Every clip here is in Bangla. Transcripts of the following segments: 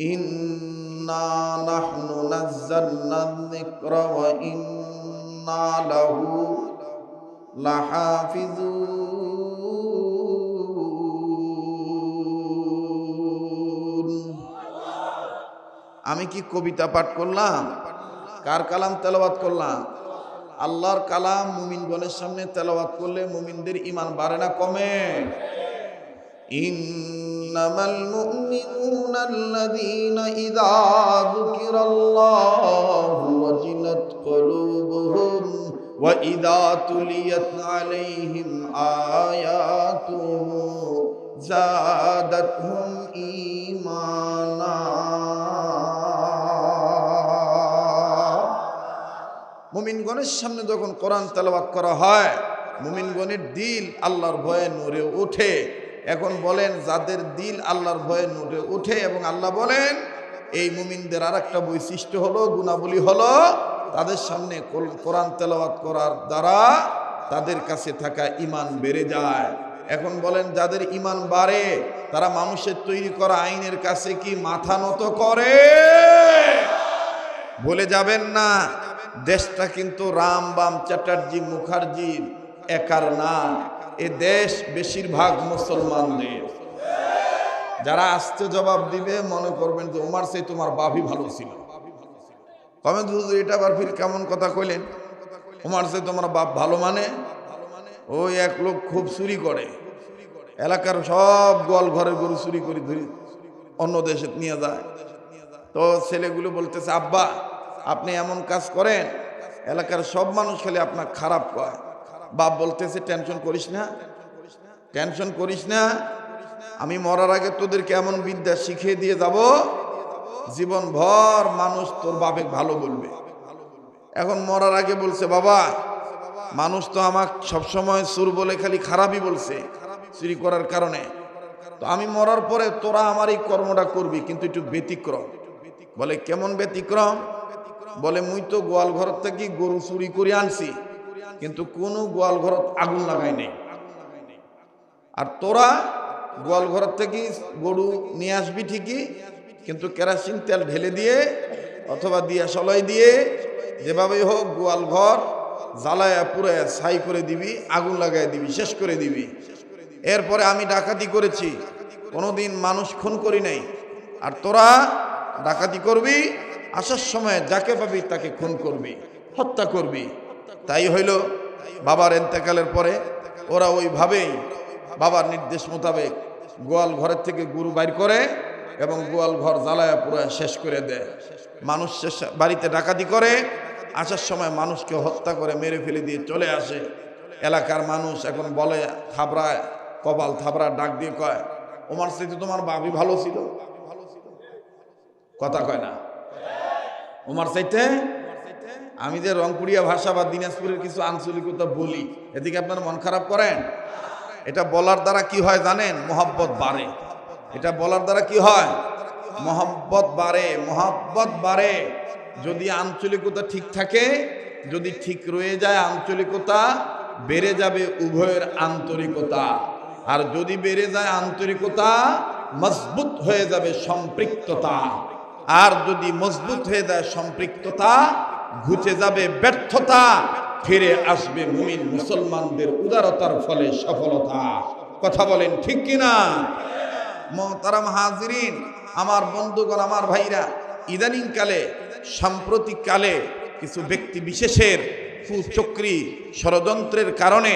ইন্না নাহনু নাযালনা যিকরা ওয়া ইন্না লাহু লাহাফিজুন। আমি কি কবিতা পাঠ করলাম? কার কালাম তেলাওয়াত করলাম? আল্লাহর কালাম মুমিনগণের সামনে তেলাওয়াত করলে মুমিনদের ঈমান বাড়ে না কমে? ইন্নামাল মুমিনুনা আল্লাযীনা ইযা যুকিরাল্লাহু ওয়াজিলাত কুলুবুহুম ওয়া ইযা তুলিয়াত আলাইহিম আয়াতুহু যাদাতহুম ঈমানা। মুমিনগণের সামনে যখন কোরআন তেলাওয়াত করা হয়, মুমিনগণের দিল আল্লাহর ভয়ে নূরে ওঠে। এখন বলেন, যাদের দিল আল্লাহর ভয়ে নূরে ওঠে, এবং আল্লাহ বলেন এই মুমিনদের আর একটা বৈশিষ্ট্য হলো, গুণাবলী হলো, তাদের সামনে কোরআন তেলাওয়াত করার দ্বারা তাদের কাছে থাকা ঈমান বেড়ে যায়। এখন বলেন, যাদের ঈমান বাড়ে তারা মানুষের তৈরি করা আইনের কাছে কি মাথা নত করে? বলে যাবেন না, দেশটা কিন্তু রাম বাম চ্যাটার্জি মুখার্জির একার না। এ দেশ বেশিরভাগ মুসলমানদের। যারা আসতে জবাব দিবে মনে করবেন যে ওমার সেই তোমার বাপই ভালো ছিল। কমেন্ট হুজুর এটা আবার ফির কেমন কথা কইলেন? ওমার সেই তোমার বাপ ভালো মানে? ওই এক লোক খুব চুরি করে, এলাকার সব গোয়াল ঘরের গরু চুরি করে ধরি অন্য দেশে নিয়ে যায়। তো ছেলেগুলো বলতেছে, আব্বা আপনি এমন কাজ করেন, এলাকার সব মানুষ খালি আপনার খারাপ কয়। বাপ বলতেছে, টেনশন করিস না, টেনশন করিস না, আমি মরার আগে তোদেরকে এমন বিদ্যা শিখিয়ে দিয়ে যাব, জীবন ভর মানুষ তোর বাপে ভালো বলবে। এখন মরার আগে বলছে, বাবা মানুষ তো আমাকে সবসময় চোর বলে খালি খারাপই বলছে চুরি করার কারণে, তো আমি মরার পরে তোরা আমার এই কর্মটা করবি, কিন্তু একটু ব্যতিক্রম। বলে কেমন ব্যতিক্রম? বলে মুই তো গোয়াল ঘর থেকে গরু চুরি করে আনছি, কিন্তু কোনো গোয়াল ঘর আগুন লাগাই নেই, আর তোরা গোয়াল ঘর থেকে গরু নিয়ে আসবি ঠিকই, কিন্তু কেরাসিন তেল ঢেলে দিয়ে অথবা দিয়া সলাই দিয়ে যেভাবেই হোক গোয়াল ঘর জ্বালায়া পুরায়া ছাই করে দিবি, আগুন লাগাই দিবি, শেষ করে দিবি। এরপরে আমি ডাকাতি করেছি, কোনোদিন মানুষ খুন করি নাই, আর তোরা ডাকাতি করবি, আসার সময় যাকে পাবি তাকে খুন করবি, হত্যা করবি। তাই হইল, বাবার এন্তেকালের পরে ওরা ওইভাবেই বাবার নির্দেশ মোতাবেক গোয়াল ঘরের থেকে গরু বাইর করে এবং গোয়াল ঘর জ্বালায়া পুরা শেষ করে দেয়। মানুষ বাড়িতে ডাকাতি করে, আসার সময় মানুষকে হত্যা করে মেরে ফেলে দিয়ে চলে আসে। এলাকার মানুষ এখন বলে, থাবড়ায় কপাল থাবড়া ডাক দিয়ে কয়, ওমার সাথে তোমার বাপই ভালো ছিল। কথা কয় না? ওমার চাইতে আমি যে রংপুরিয়া ভাষা বা দিনাজপুরের কিছু আঞ্চলিকতা বলি, এদিকে আপনার মন খারাপ করেন? এটা বলার দ্বারা কি হয় জানেন? মহব্বত বাড়ে। এটা বলার দ্বারা কি হয়? মহব্বত বাড়ে, মহব্বত বাড়ে। যদি আঞ্চলিকতা ঠিক থাকে, যদি ঠিক রয়ে যায় আঞ্চলিকতা, বেড়ে যাবে উভয়ের আন্তরিকতা। আর যদি বেড়ে যায় আন্তরিকতা, মজবুত হয়ে যাবে সম্পৃক্ততা। আর যদি মজবুত হয়ে যায় সম্পৃক্ততা, ঘুচে যাবে ব্যর্থতা, ফিরে আসবে মুমিন মুসলমানদের উদারতার ফলে সফলতা। কথা বলেন ঠিক কিনা? মোহতারাম হাজিরিন, আমার বন্ধুগণ, আমার ভাইরা, ইদানিং কালে, সাম্প্রতিক কালে কিছু ব্যক্তি বিশেষের কুচক্রী ষড়যন্ত্রের কারণে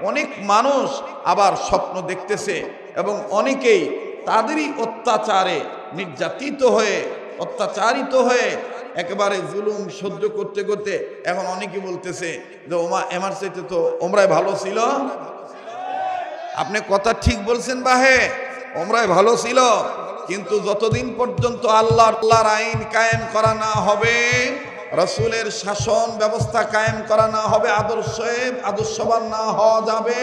অনেক মানুষ আবার স্বপ্ন দেখতেছে, এবং অনেকেই তাদেরই অত্যাচারে নির্যাতিত হয়ে, অত্যাচারিত হয়ে একেবারে জুলুম সহ্য করতে করতে এখন অনেকে বলতেছে যে আমার চাইতে তো ওমরাই ভালো ছিল। আপনি কথা ঠিক বলছেন বাহে, ওমরাই ভালো ছিল, কিন্তু যতদিন পর্যন্ত আল্লাহর আইন কায়েম করা না হবে, রাসূলের শাসন ব্যবস্থা কায়েম করা না হবে, আদর্শবান না হওয়া যাবে,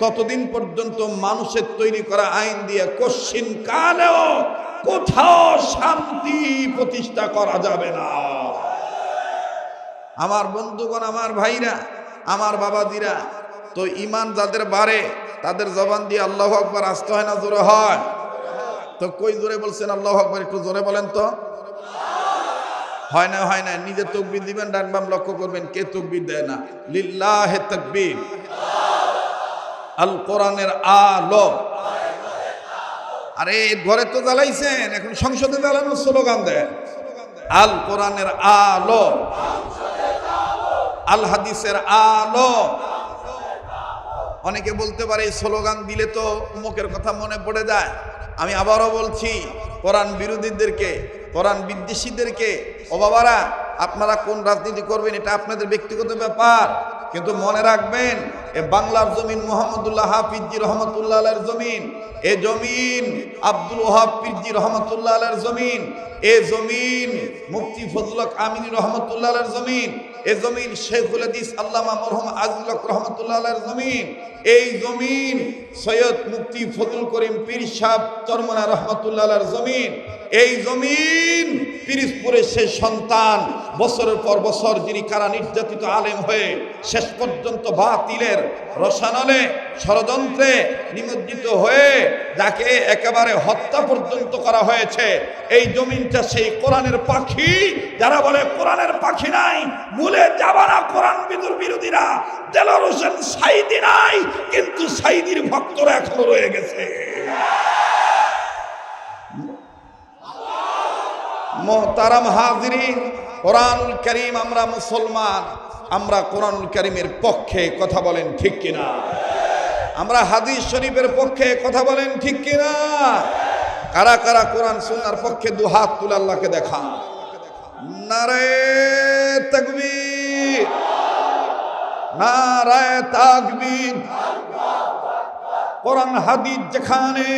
ততদিন পর্যন্ত মানুষের তৈরি করা আইন দিয়ে কশ্চিন কালেও কোথাও শান্তি প্রতিষ্ঠা করা যাবে না। আমার বন্ধুগণ, আমার ভাইরা, আমার বাবাজিরা, তো ঈমান যাদের বাড়ে তাদের জবান দিয়ে আল্লাহু আকবার আসতে হয় না জোরে হয়? তো কই জোরে বলছেন আল্লাহু আকবার? একটু জোরে বলেন তো। হয় না, নিজে তাকবীর দিবেন, ডান বাম লক্ষ্য করবেন কে তাকবীর দেয় না। লিল্লাহে তাকবীর। আল কোরআনের আলো। আরে ঘরে তো জ্বালাইছেন, এখন সংসদে জ্বালানোর স্লোগান দেন। আল কোরআনের আলো, আল হাদিসের আলো। অনেকে বলতে পারে এই স্লোগান দিলে তো উমুকের কথা মনে পড়ে যায়। আমি আবারও বলছি, কোরআন বিরোধীদেরকে, কোরআন বিদ্বেষীদেরকে, ও বাবারা, আপনারা কোন রাজনীতি করবেন এটা আপনাদের ব্যক্তিগত ব্যাপার, কিন্তু মনে রাখবেন এ বাংলার জমিন মুহাম্মদুল্লাহ হাফিজি রহমতুল্লাহ আলাইহির জমিন, এ জমিন আব্দুল ওয়াহাব পীরজি রহমতুল্লাহ আলাইহির জমিন, এ জমিন মুফতি ফজলুল হক আমিনী রহমতুল্লাহ আলাইহির জমিন, এ জমিন শেখুল হাদিস আল্লামা মরহুম আজিজুল হক রহমতুল্লাহ আলাইহির জমিন, এই জমিন সৈয়দ মুফতি ফজলুল করিম পীর সাহেব চরমনা রহমতুল্লাহ আলাইহির জমিন, এই জমিন পিরিজপুরের সেই সন্তান বছরের পর বছর যিনি কারা নির্যাতিত আলেম হয়ে শেষ পর্যন্ত বাতিলের রসানলে ষড়যন্ত্রে নিমজ্জিত হয়ে যাকে একেবারে হত্যা পর্যন্ত করা হয়েছে, এই জমিনটা সেই কোরআনের পাখি। যারা বলে কোরআনের পাখি নাই, ভুলে যাবা না কোরআন বিরোধীরা। দেলোয়ার হোসেন সাইদি নাই, কিন্তু সাইদির ভক্তরা এখনো রয়ে গেছে। মোহতারাম হাজিরিন, কোরআনুল কারীম, আমরা মুসলমান, আমরা কোরআনুল কারীমের পক্ষে, কথা বলেন ঠিক কিনা? আমরা হাদিস শরীফের পক্ষে, কথা বলেন ঠিক কিনা? কারা কারা কোরআন সুন্নাহর পক্ষে দু হাত তুলে আল্লাহকে দেখান। নারে তাকবীর, নারে তাকবীর। কোরআন হাদিস যেখানে,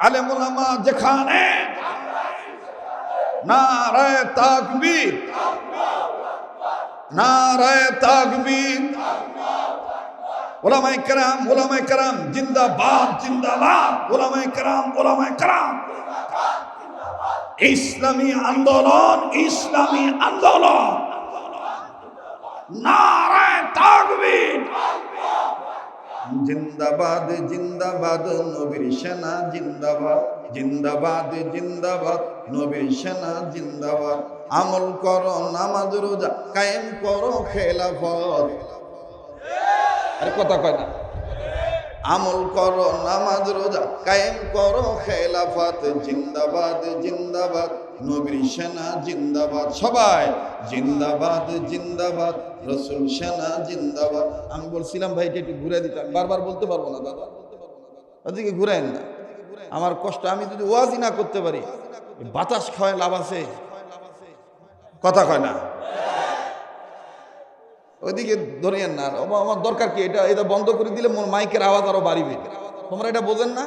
আলেম উলামা যেখানে, নারে তাকবীর, নারে তাকবীর। উলামায়ে কেরাম জিন্দাবাদ, জিন্দাবাদ। উলামায়ে কেরাম ইসলামী আন্দোলন, ইসলামী আন্দোলন। নারে তাকবীর। জিন্দাবাদ, জিন্দাবাদ, নবীর সেনা জিন্দাবাদ, জিন্দাবাদ, জিন্দাবাদ, নবীর সেনা জিন্দাবাদ। আমল করো, নামাজ রোজা কায়েম করো, খেলাফত। আরে কথা কয় না? আমল করো, নামাজ রোজা কায়েম করো, খেলাফত। জিন্দাবাদ, জিন্দাবাদ, নবীর সেনা জিন্দাবাদ। সবাই জিন্দাবাদ, জিন্দাবাদ, রসুল সেনা জিন্দাবাদ। আমি বলছিলাম ভাই এটা একটু ঘুরে দিতে, আমি বারবার বলতে পারবো না দাদা, ওদিকে ঘুরেন না। আমার কষ্ট, আমি যদি ওয়াজি না করতে পারি, বাতাস খাওয়ায় লাভ আছে? কথা কয় না? ওইদিকে ধরিয়েন না। আমার দরকার কি? এটা বন্ধ করে দিলে মোর মাইকের আওয়াজ আরো বাড়িবে। তোমরা এটা বোঝেন না?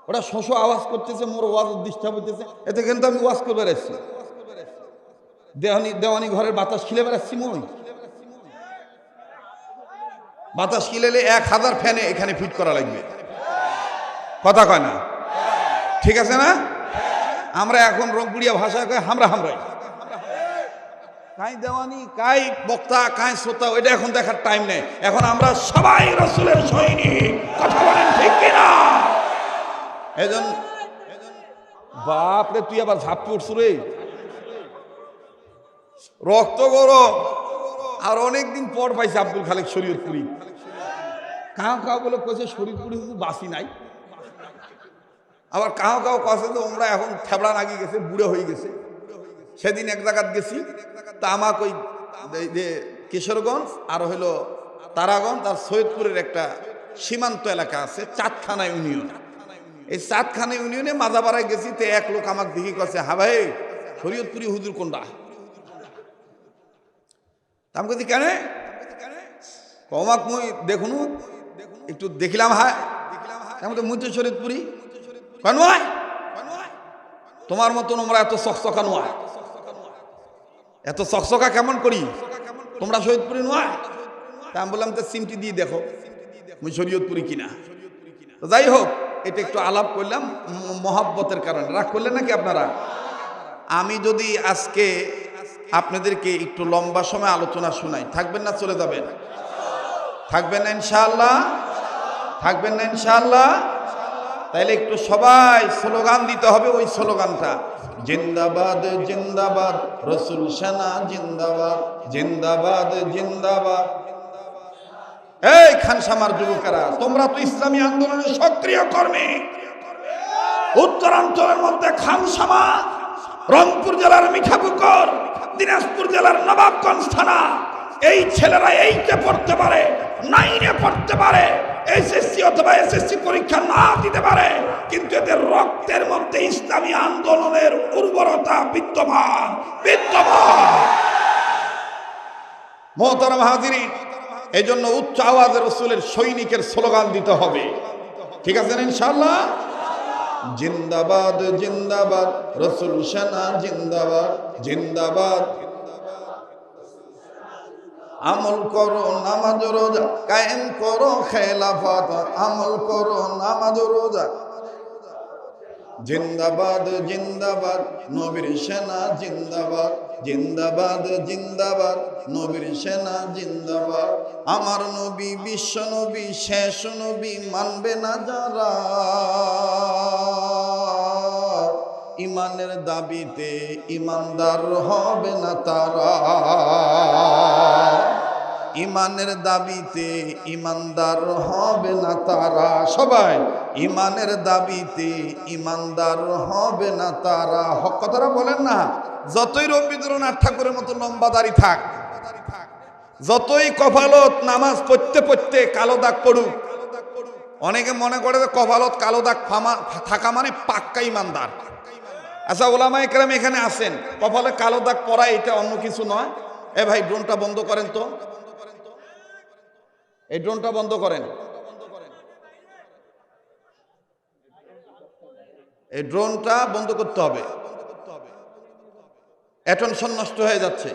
ওটা শোষো আওয়াজ করতেছে, মোর ওয়াজ ডিস্টার্ব হইতেছে, এতে কিন্তু আমি ওয়াজ করে বেড়াচ্ছি। দেওয়ানি ঘরের বাতাস খিলে বেড়াচ্ছি। মই বাতাস খিলেলে 1000 ফ্যানে এখানে ফিট করা লাগবে। কথা কয় না? ঠিক আছে না? আমরা এখন রংপুরিয়া ভাষায় কয় হামরাই। কাই দেওয়ানি, কাই বক্তা, কাই শ্রোতা, ওইটা এখন দেখার টাইম নেই। এখন আমরা সবাই রাসূলের সৈনিক। কথা বলেন ঠিক কিনা? এজন্য বাপরে, তুই আবার ঝাপতে উঠছ রে, রক্ত গরম। আর অনেকদিন পর পাইছে আব্দুল খালেক শরীয়তপুরি। কাউ বলে কইছে শরীয়তপুরি বাসি নাই। আবার কাউ কছে যে ওমরা এখন থেবড়া লাগি গেছে, বুড়ো হয়ে গেছে। সেদিন এক জায়গাত গেছি, তা আমাকে ওই যে কিশোরগঞ্জ আর হইলো তারাগঞ্জ আর সৈয়দপুরের একটা সীমান্ত এলাকা আছে, চাঁদখানা ইউনিয়ন। এই চাঁদখানা ইউনিয়নে মাজাপাড়ায় গেছি, তো এক লোক আমাকে দেখি কছে, হ্যাঁ ভাই শরীয়তপুরি হুজুর কোনটা? আমি কছি কেন? কমাক মুই দেখুন, একটু দেখিলাম। হ্যাঁ আমি তো মুই তো শরীয়তপুরি। নয়, তোমার মতন আমরা এত চকচকা নয়। এত চকচকা কেমন করি? তোমরা শরীয়তপুরি নয়? তা আমি বললাম তো সিমটি দিয়ে দেখো মুই শরীয়তপুরি কিনা। তো যাই হোক, এটা একটু আলাপ করলাম মহাব্বতের কারণে। রাগ করলেন নাকি আপনারা? আমি যদি আজকে আপনাদেরকে একটু লম্বা সময় আলোচনা শোনাই, থাকবেন না চলে যাবেন? থাকবেন না ইনশাআল্লাহ? থাকবেন না ইনশাআল্লাহ? তাইলে একটু সবাই স্লোগান দিতে হবে, ওই স্লোগানটা, জিন্দাবাদ জিন্দাবাদ রসুল সেনা জিন্দাবাদ, জিন্দাবাদ জিন্দাবাদ। এই খানসামার যুবকেরা, তোমরা তো ইসলামী আন্দোলনের সক্রিয় কর্মী। উত্তরাঞ্চলের মধ্যে খানসামা, রংপুর জেলার মিঠাপুকুর, দিনাজপুর জেলার নবাবগঞ্জ থানা, এই ছেলেরা এইটে পড়তে পারে, নাইনে পড়তে পারে, এসএসসি অথবা এসএসসি পরীক্ষা না দিতে পারে, কিন্তু এদের রক্তের মধ্যে ইসলামী আন্দোলনের উর্বরতা বিদ্যমান বিদ্যমান। মোহতারাম হাজিরিন, এই জন্য উচ্চ আওয়াজে রসুলের সৈনিকের স্লোগান দিতে হবে। ঠিক আছে ইনশাআল্লাহ? জিন্দাবাদ জিন্দাবাদ রসুল সেনা জিন্দাবাদ, জিন্দাবাদ। আমল করো নামাজ রোজা, কায়েম করো খেলাফত, আমল করো নামাজ রোজা। জিন্দাবাদ জিন্দাবাদ নবীর সেনা জিন্দাবাদ, জিন্দাবাদ জিন্দাবাদ নবীর সেনা জিন্দাবাদ। আমার নবী বিশ্ব নবী শেষ নবী মানবে না যারা, ইমানের দাবিতে ইমানদার হবে না তারা, ইমানের দাবিতে ইমানদার হবে না তারা। সবাই, ইমানের দাবিতে ইমানদার হবে না তারা। হক কথাটা বলেন না। যতই রবীন্দ্রনাথ ঠাকুরের মতো লম্বা দাড়ি থাক, যতই কপালত নামাজ পড়তে পড়তে কালো দাগ পড়ুক, অনেকে মনে করে যে কপালত কালো দাগ থাকা মানে পাক্কা ইমানদার। আচ্ছা, ওলামা একরাম এখানে আছেন, কপালে কালো দাগ পড়া এটা অন্য কিছু নয়। এ ভাই, ড্রোনটা বন্ধ করেন তো, এই ড্রোনটা বন্ধ করেন, এই ড্রোনটা বন্ধ করতে হবে, অ্যাটেনশন নষ্ট হয়ে যাচ্ছে,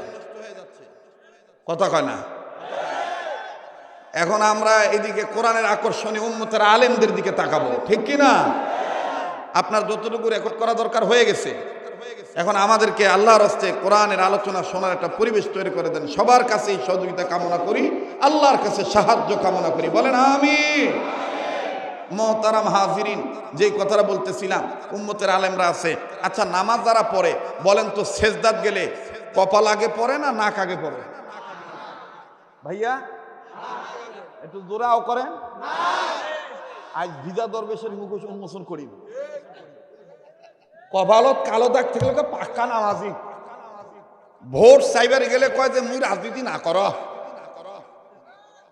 কথা কয় না। এখন আমরা এদিকে কোরআনের আকর্ষণে উম্মতের আলেমদের দিকে তাকাবো, ঠিক কি না? আপনার যতটুকু রেকর্ড করা দরকার হয়ে গেছে, এখন আমাদেরকে আল্লাহর হস্তে কোরআনের আলোচনা শোনার একটা পরিবেশ তৈরি করে দেন। সবার কাছে সহযোগিতা কামনা করি, আল্লাহর কাছে সাহায্য কামনা করি, বলেন আমিন। মোহতারাম হাজিরিন, যেই কথাটা বলতেছিলাম, উম্মতের আলেমরা আছে। আচ্ছা, নামাজ যারা পড়ে বলেন তো, সেজদাত গেলে কপাল আগে পড়ে না নাক আগে পড়ে? ভাইয়া একটু জোরাও করেন। আজ ভিজা দরবেশের মুখোশ উন্মোচন করি। কপালত কালো দাগ থেকে পাক্কা নামাজি। ভোট চাইবার গেলে কয় যে মুই রাজনীতি না কর,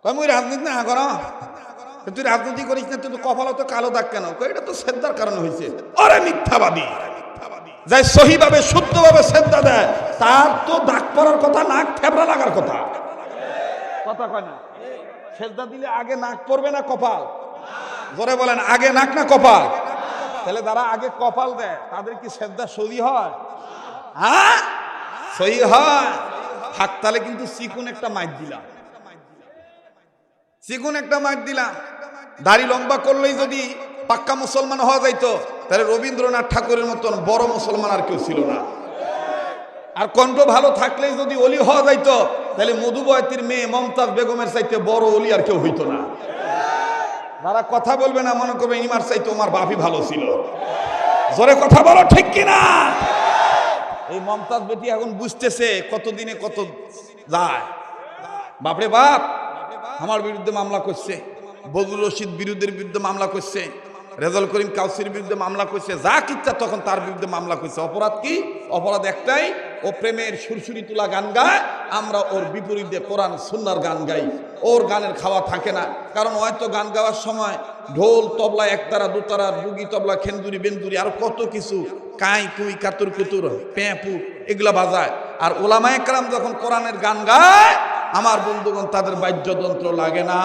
কয় মুই রাজনীতি না কর, তুই রাজনীতি করিস না, তুই কপালত কালো দাগ কেন? এটা তো সেদ্ধার কারণে হয়েছে। আরে মিথ্যাবাদী, যাই সহিভাবে শুদ্ধভাবে সেদ্ধা দেয়, তার তো দাগ পড়ার কথা, নাক থেবড়া লাগার কথা, কথা কয় না? সেজদা দিলে আগে নাক পড়বে না কপাল? জোরে বলেন, আগে নাক না কপাল? তাহলে যারা আগে কপাল দেয় তাদের কি সেজদা সহি হয়? হ্যাঁ, সহি হয়। থাক, তাহলে কিন্তু চিকুন একটা মাইর দিলাম, চিকুন একটা মাইর দিলাম। দাড়ি লম্বা করলেই যদি পাক্কা মুসলমান হওয়া যাইতো, তাহলে রবীন্দ্রনাথ ঠাকুরের মতন বড় মুসলমান আর কেউ ছিল না। আর কণ্ঠ ভালো থাকলেই যদি অলি হওয়া যাইতো, তাহলে মধুবতীর মেয়ে মমতাজ বেগমের চাইতে বড় অলি আর কেউ হইতো না। যারা কথা বলবে না মনে করবে ইমার চাইতে আমার বাপই ভালো ছিল। জোরে কথা বলো, ঠিক কিনা? এই মমতাজ বেটি এখন বুঝতেছে কতদিনে কত যায়। বাপরে বাপ, আমার বিরুদ্ধে মামলা করছে, বজলুর রশিদ বিরুদ্ধে মামলা করছে, রেজাউল করিম কাউসির বিরুদ্ধে মামলা করছে, যা কিচ্ছা তখন তার বিরুদ্ধে মামলা করছে। অপরাধ কি? অপরাধ একটাই, ও প্রেমের সুরসুরি তুলা গান গায়, আমরা ওর বিপরীতে কোরআন সুন্নাহর গান গাই। ওর গানের খাওয়া থাকে না, কারণ হয়তো গান গাওয়ার সময় ঢোল তবলা একতারা দুতারা বুগি তবলা খেন্দুরি বেন্দুরি আর কত কিছু কাই কুই কাতুর কুতুর পেঁপু এগুলা বাজায়। আর ওলামায়ে কেরাম যখন কোরআনের গান গায়, আমার বন্ধুগণ, তাদের বাদ্যযন্ত্র লাগে না,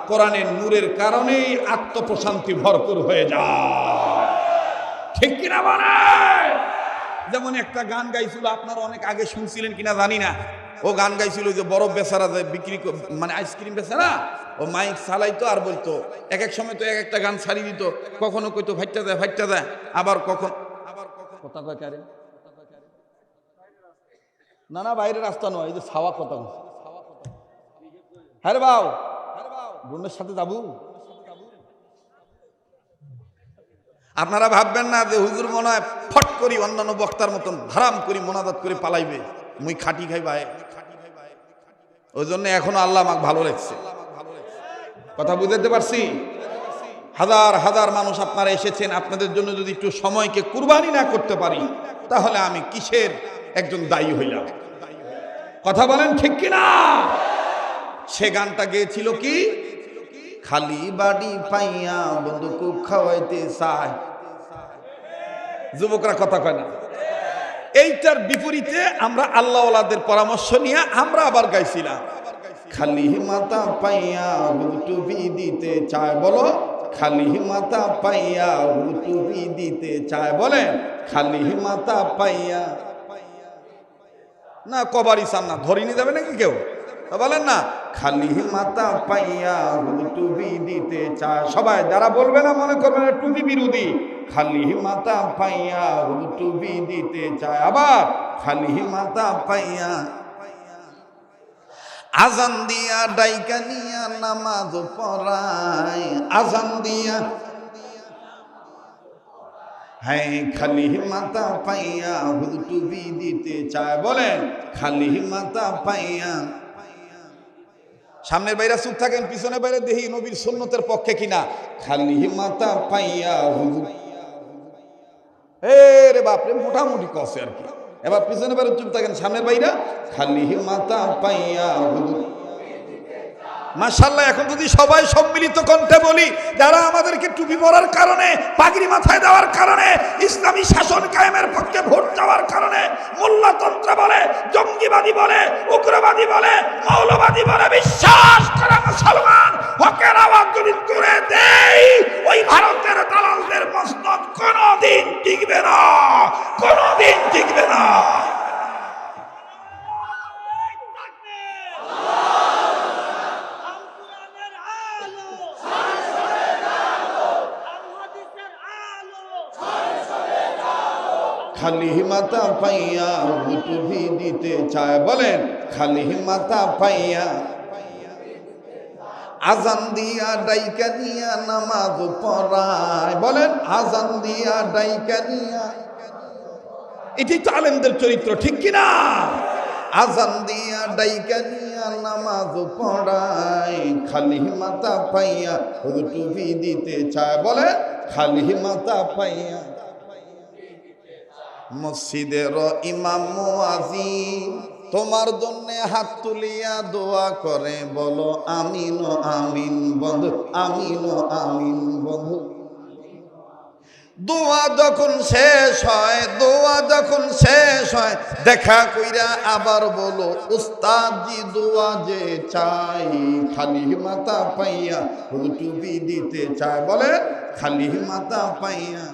কোরআনের নূরের কারণেই আত্মপ্রশান্তি ভরপুর হয়ে যায়, ঠিক কিনা বলে? যেমন একটা গান গাইছিল, আপনারা অনেক আগে শুনছিলেন কিনা জানি না। ও গান গাইছিল যে বরফ বেচারা বিক্রি, মানে আইসক্রিম বেচারা, ও মাইক চালাইতো আর বলতো, এক এক সময় তো এক একটা গান ছাড়িয়ে দিত, কখনো কইতো ফাইটটা যায়, আবার কখন কথা কয় কারে না না, বাইরের রাস্তা নয়, এই যে ছাওয়া কথা। হ্যাঁ রে বাউ, বোনের সাথে যাবো, আপনারা ভাববেন না যে হুজুর মনে হয় ফট করি অন্যান্য বক্তার মতন ধারাম করি মোনাজাত করে পালাইবে, মুই খাটি খাই ভাই। ওই জন্য এখনো আল্লাহ আমাকে ভালো লাগছে। কথা বুঝতে পারছি? হাজার হাজার মানুষ আপনারা এসেছেন, আপনাদের জন্য যদি একটু সময়কে কুরবানি না করতে পারি তাহলে আমি কিসের একজন দায়ী হইলাম? কথা বলেন ঠিক কিনা? সে গানটা গেয়েছিল কি, খালি বাড়ি পাইয়া বন্ধু খুব খাওয়াইতে চায়। যুবকরা কথা কয় না। এইটার বিপরীতে আমরা আল্লাহওয়ালাদের পরামর্শ নিয়ে আমরা আবার গাইছিলাম, খালি মাথা পাইয়া টুপি দিতে চায়। বলো, খালি মাথা পাইয়া টুপি দিতে চায়। বলেন, খালি মাথা পাইয়া না কবারই চান না, ধরিনি যাবে নাকি কেউ? বলেন না, খালি মাথা পাইয়া টুপি দিতে চায়। সবাই যারা বলবে না মনে করবে না টুপি বিরোধী। খালি মাথা পাইয়া টুপি দিতে চায়। আবার খালি মাথা পাইয়া আজান দিয়া ডাইকা নিয়া নামাজ পড়ায়। আজান দিয়া হ্যাঁ, খালি মাথা পাইয়া টুপি দিতে চায়। বলেন, খালি মাথা পাইয়া। সামনের বাইরে চুপ থাকেন, পিছনে বাইরে দেখি নবীর সুন্নতের পক্ষে কিনা। খালি মাথা পাইয়া রে বাপরে, মোটামুটি কষে আর কি। এবার পিছনে বাইরে চুপ থাকেন, সামনের বাইরে খালি মাথা পাইয়া। মাশাআল্লাহ, এখন যদি সবাই সম্মিলিত কণ্ঠে বলি, যারা আমাদেরকে টুপি পরার কারণে, পাগড়ি মাথায় দেওয়ার কারণে, ইসলামী শাসন কায়েমের পক্ষে ভোট দেওয়ার কারণে মোল্লাতন্ত্র বলে, জঙ্গিবাদী বলে, উগ্রবাদী বলে, মৌলবাদী বলে বিশ্বাস করা মুসলমান হকের আওয়াজ যদি তুলে দেই, ওই ভারতের দালালদের মসনদ কোনোদিন টিকবে না, কোনোদিন টিকবে না। খালি মাথা পাইয়া টুপি দিতে চায়। বলেন, খালি মাথা পাইয়া আজান দিয়া ডাইকা নিয়া নামাজ পড়ায়। বলেন, আজান দিয়া ডাইকা নিয়া। এটাই তো আলেমদের চরিত্র, ঠিক কিনা? আজান দিয়া ডাইকা নিয়া নামাজ পড়ায়। খালি মাথা পাইয়া টুপি দিতে চায়। বলেন, খালি মাথা পাইয়া। মসজিদের ইমাম মুয়াজ্জিন তোমার জন্য হাত তুলিয়া দোয়া করে, বলো আমিন আমিন বন্ধু, আমিন আমিন বন্ধু। দোয়া যখন শেষ হয়, দোয়া যখন শেষ হয়, দেখা কইরা আবার বলো উস্তাদজি দোয়া যে চাই। খালি মাথা পাইয়া টুপি দিতে চায়। বলে, খালি মাথা পাইয়া।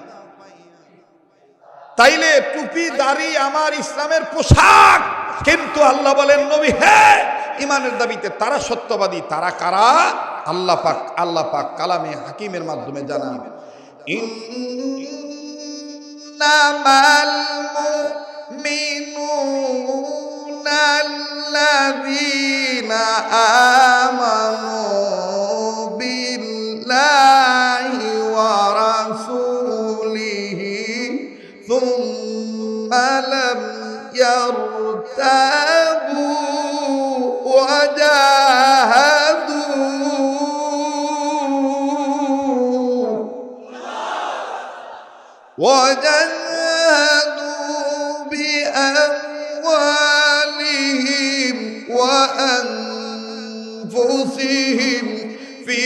তাইলে টুপি দাড়ি আমার ইসলামের পোশাক, কিন্তু আল্লাহ বলেন, নবী হে, ইমানের দাবিতে তারা সত্যবাদী। তারা কারা? আল্লাহ পাক কালামে হাকিমের মাধ্যমে জানান, ইন্নামাল মুমিনুনা আল্লাযীনা আমানু বিল্লাহি ওয়া রাসূলিহি ثم لم يرتابوا وجاهدوا بأموالهم وأنفسهم في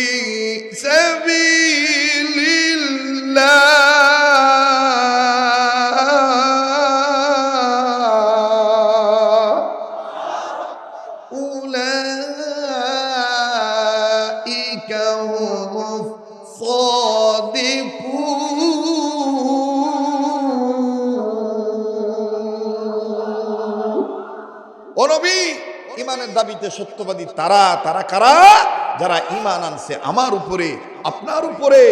سبيل الله ও নবী, ইমানের দাবিতে সত্যবাদী তারা। তারা কারা? যারা ইমান আনছে আমার উপরে, আপনার উপরে।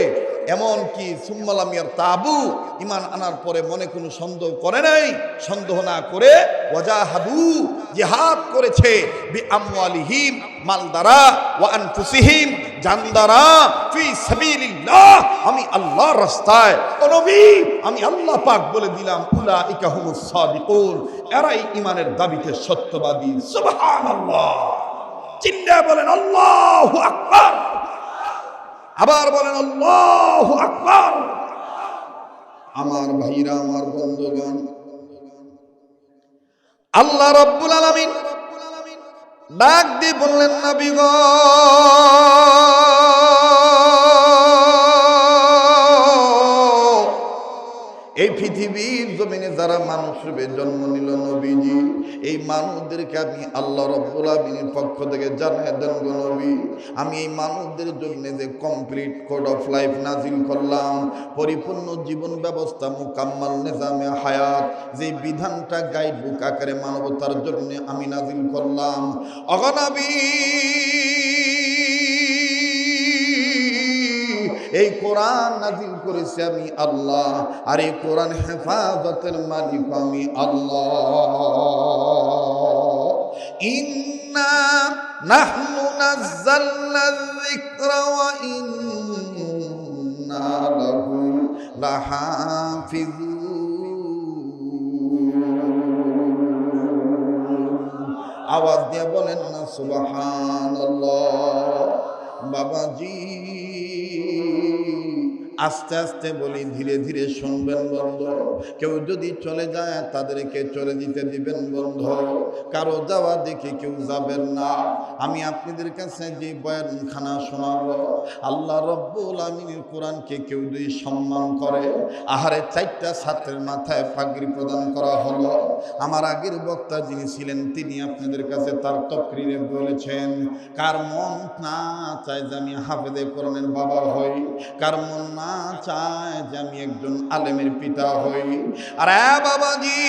এমন কি সুম্মালামিয়ার তাবু, ইমান আনার পরে মনে কোনো সন্দেহ করে নাই। সন্দেহ না করে ওয়াজাহাদু, জিহাদ করেছে, বিআমওয়ালিহিম, মাল দ্বারা, ওয়া আনফুসিহিম, জানদারা ফি সাবিলিল্লাহ, আমি আল্লাহর রাস্তায়। ও নবী, আমি আল্লাহ পাক বলে দিলাম উলাইকা হুমুস সাদিকুন, এরাই ঈমানের দাবিতে সত্যবাদী। সুবহানাল্লাহ, চিল্লায়ে বলেন আল্লাহু আকবার। আবার বলেন আল্লাহু আকবার। আমার ভাইরা, আমার বন্ধুগণ, আল্লাহ রাব্বুল আলামিন ডাক দিয়ে বললেন, নবী গো, এই পৃথিবীর জমিনে যারা মানুষ রূপে জন্ম নিল নবীজি, এই মানুষদেরকে আমি আল্লাহ রাব্বুল আলামিনের পক্ষ থেকে জানিয়ে দেন গো নবী, আমি এই মানুষদের জন্য যে কমপ্লিট কোড অফ লাইফ নাজিল করলাম, পরিপূর্ণ জীবন ব্যবস্থা, মুকাম্মাল নিজামে হায়াত, যে বিধানটা গাইড বুক আকারে মানবতার জন্য আমি নাজিল করলাম, ওগো নবী, এই কোরআন নাজিল করেছি আমি আল্লাহ, আর এই কোরআন হেফাজতের মালিক আমি আল্লাহ। ইন্না নাহনু নাযালনা যিকরা ওয়া ইন্না লাহু লাহাফিজুন। আওয়াজ দিয়ে বলেন না সুবহানাল্লাহ। বাবাজি, আস্তে আস্তে বলি, ধীরে ধীরে শুনবেন বন্ধু। কেউ যদি চলে যায় তাদেরকে চলে যেতে দিবেন বন্ধু, কারো যাওয়া দেখে কেউ যাবেন না। আমি আপনাদের কাছে যে বয়ানখানা শোনাবো, আল্লাহ রাব্বুল আমিনের কোরআনকে কেউ যদি সম্মান করে, আহারে 4টা ছাত্রের মাথায় পাগড়ি প্রদান করা হলো। আমার আগের বক্তা যিনি ছিলেন তিনি আপনাদের কাছে তার তকরিরে বলেছেন, কার মন না চায় যে আমি হাফেজে কোরআনের বাবা হই, কার মন না চায় যে আমি একজন আলেমের পিতা হই। আরে বাবাজি,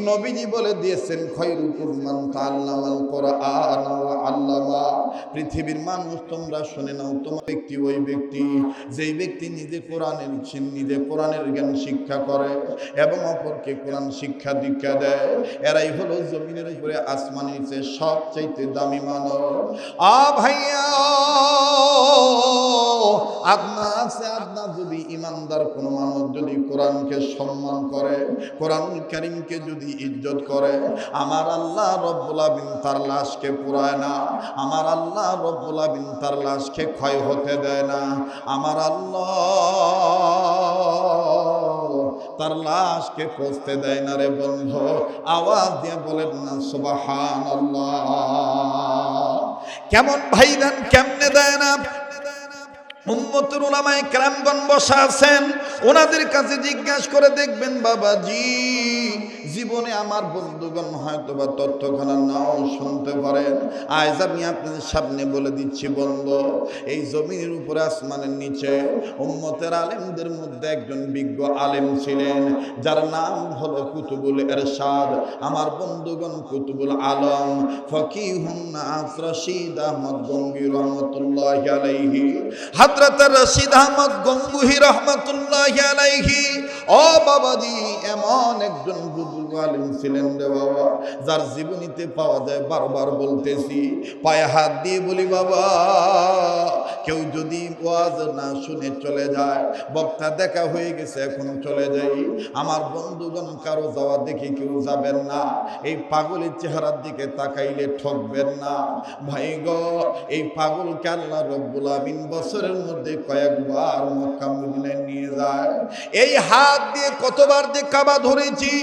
নবীজি বলে দিয়েছেন, খায়রুকুম মান তাআল্লামাল কোরআন ওয়া আল্লামা। পৃথিবীর মানুষ তোমরা শুনে নাও, তোমার ব্যক্তি ওই ব্যক্তি যেই ব্যক্তি নিজে কোরআনের জ্ঞান শিক্ষা করে এবং অপরকে কোরআন শিক্ষা দীক্ষা দেয়, এরাই হলো জমিনের উপরে আসমানের চেয়ে সবচাইতে দামি মানব। ভাইয়া, আপনার যদি ইমানদার কোন মানুষ যদি কোরআনকে সম্মান করে, কোরআনুল কারীমকে যদি ইজ্জত করে, আমার আল্লাহ রব্বুল আলামিন তার লাশকে পুরায় না, আমার আল্লাহ রব্বুল আলামিন তার লাশকে ক্ষয় হতে দেয় না, আমার আল্লাহ তার লাশকে পচতে দেয় না রে বন্ধু। আওয়াজ দিয়ে বলেন না সুবহানাল্লাহ। কেমন ভাইজান, কেমনে দেয় না? উম্মতের উলামায়ে কেরামগণ বসা আছেন, ওনাদের কাছে জিজ্ঞাসা করে দেখবেন বাবাজি, জীবনে আমার বন্ধুগণ হয়তো বা তথ্যখানা নাও শুনতে পারেন। আজ আমি আপনাদের সামনে বলে দিচ্ছি বন্ধু, এই জমিনের উপরে আসমানের নিচে উম্মতের আলেমদের মধ্যে একজন বিজ্ঞ আলেম ছিলেন, যার নাম হলো কুতুবুল ইরশাদ। আমার বন্ধুগণ, কুতুবুল আলম ফকিহুন নাস রশিদ আহমদ গঙ্গুহি রহমাতুল্লাহি আলাইহি, হযরত রশিদ আহমদ গঙ্গুহি রহমাতুল্লাহি আলাইহি, ও বাবাজি, এমন একজন বুজুর্গ আলেম ছিলেন রে বাবা, যার জীবনীতে পাওয়া যায়, বারবার বলতেছি, পায়ে হাত দিয়ে বলি বাবা, কেউ যদি ওয়াজ না শুনে চলে যায়, বক্তা দেখা হয়ে গেছে এখন চলে যাই, আমার বন্ধুগণ কারো যাওয়া দেখে কেউ যাবেন না, এই পাগলের চেহারার দিকে তাকাইলে ঠকবেন না। ভাই গো, এই পাগলকে আল্লাহ রব্বুল আমিন বছরের মধ্যে কয়েকবার মক্কা মদিনায় নিয়ে যায়। এই হাত দিয়ে কতবার যে কাবা ধরেছি,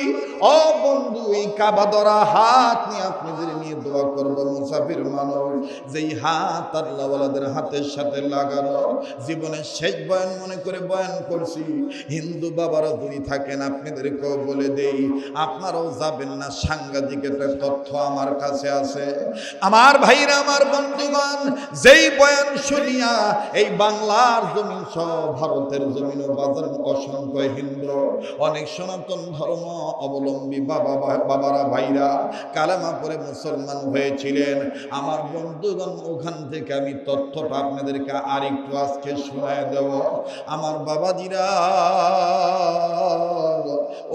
ও বন্ধু, এই কাবা ধরা হাত নিয়ে আপনাদের নিয়ে দোয়া করবো। মুসাফির মানুষ, যেই হাত আল্লাহ ওয়ালাদের হাতের সাথে লাগানো, জীবনের শেষ বয়ান মনে করে বয়ান করছি। হিন্দু বাবারা যদি থাকেন আপনাদেরকেও বলে দেই, আপনারাও যাবেন না, সাংঘাতিক একটা তথ্য আমার কাছে আছে। আমার ভাইরা, আমার বন্ধুগণ, যেই বয়ান শুনিয়া এই বাংলার জমিন সহ ভারতের জমিনও বাজার অসংখ্য হিন্দু, অনেক সনাতন ধর্ম অবলম্বী বাবারা ভাইরা কালেমা পড়ে মুসলমান হয়েছিলেন। আমার বন্ধুগণ, ওখান থেকে আমি তথ্যটা আপনাদেরকে আরেকটু আজকে শোনায় দেব। আমার বাবাজিরা,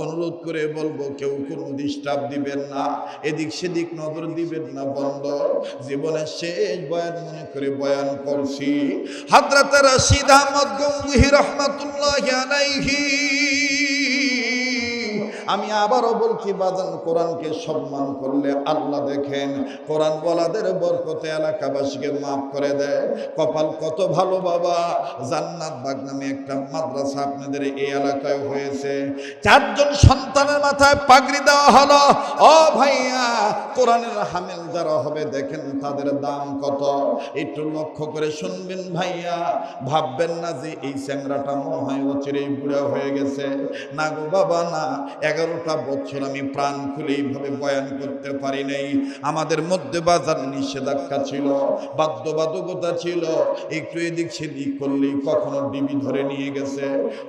অনুরোধ করে বলবো, কেউ কোনো ডিস্টার্ব দিবেন না, এদিক সেদিক নজর দিবেন না, বন্ধ। জীবনের শেষ বয়ান মনে করে বয়ান করছি। হযরত রশিদ আহমদ গঙ্গুহি রাহমাতুল্লাহি আলাইহি, আমি আবারও বলছি বাজান, কোরআনকে সম্মান করলে আল্লাহ দেখেন, কোরআন ওয়ালাদের বরকতে এলাকাবাসীকে মাফ করে দেয়। কপাল কত ভালো বাবা, জান্নাত বাগ নামে একটা মাদ্রাসা আপনাদের এই এলাকায় হয়েছে। 4 জন সন্তানের মাথায় পাগড়ি দেওয়া হলো। ও ভাইয়া, কোরআনের হামেল যারা হবে দেখেন তাদের দাম কত, একটু লক্ষ্য করে শুনবেন ভাইয়া। ভাববেন না যে এই চ্যাংরাটা মনে হয় অচিরেই বুড়া হয়ে গেছে। না গো বাবা, না। 11টা বছর আমি প্রাণ খুলে এইভাবে বয়ান করতে পারি নাই। আমাদের মধ্যে বাজার নিষেধাজ্ঞা ছিল, বাধ্যবাধকতা ছিল। একটু এদিক সেদিক করলেই কখনো ডিবি ধরে নিয়ে গেছে,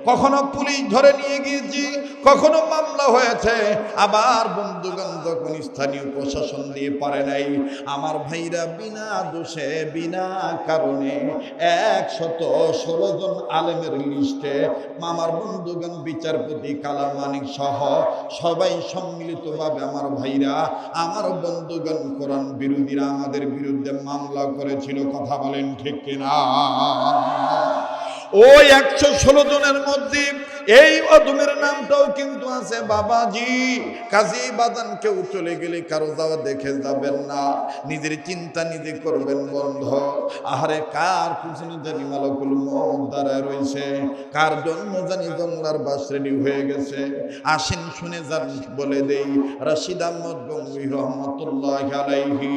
কখনো পুলিশ ধরে নিয়ে গিয়েছি, কখনো মামলা হয়েছে। আবার বন্ধুগণ যখন স্থানীয় প্রশাসন দিয়ে পারে নাই, আমার ভাইরা বিনা দোষে বিনা কারণে 116 জন আলেমের লিস্টে আমার বন্ধুগণ বিচারপতি কালামানিক সহ সবাই সম্মিলিতভাবে আমার ভাইরা, আমার বন্ধুগণ, কোরআন বিরোধীরা আমাদের বিরুদ্ধে মামলা করেছিল। কথা বলেন ঠিক কিনা? ওই 116 জনের মধ্যে এই অধমের নামটাও কিন্তু আছে বাবাজি। কাজী বাদান, কেউ চলে গেলে কারো যাওয়া দেখে যাবেন না, নিজের চিন্তা নিজে করবেন বন্ধ। আহারে, কার পিছনে জানি মালাকুল মউত দাঁড়ায় রয়েছে, কার জন্য জানি জঙ্গলার বাস রেডি হয়ে গেছে। আসেন শুনে যান, বলে দেই, রশিদ আহমদ গঙ্গুহি রহমাতুল্লাহি আলাইহি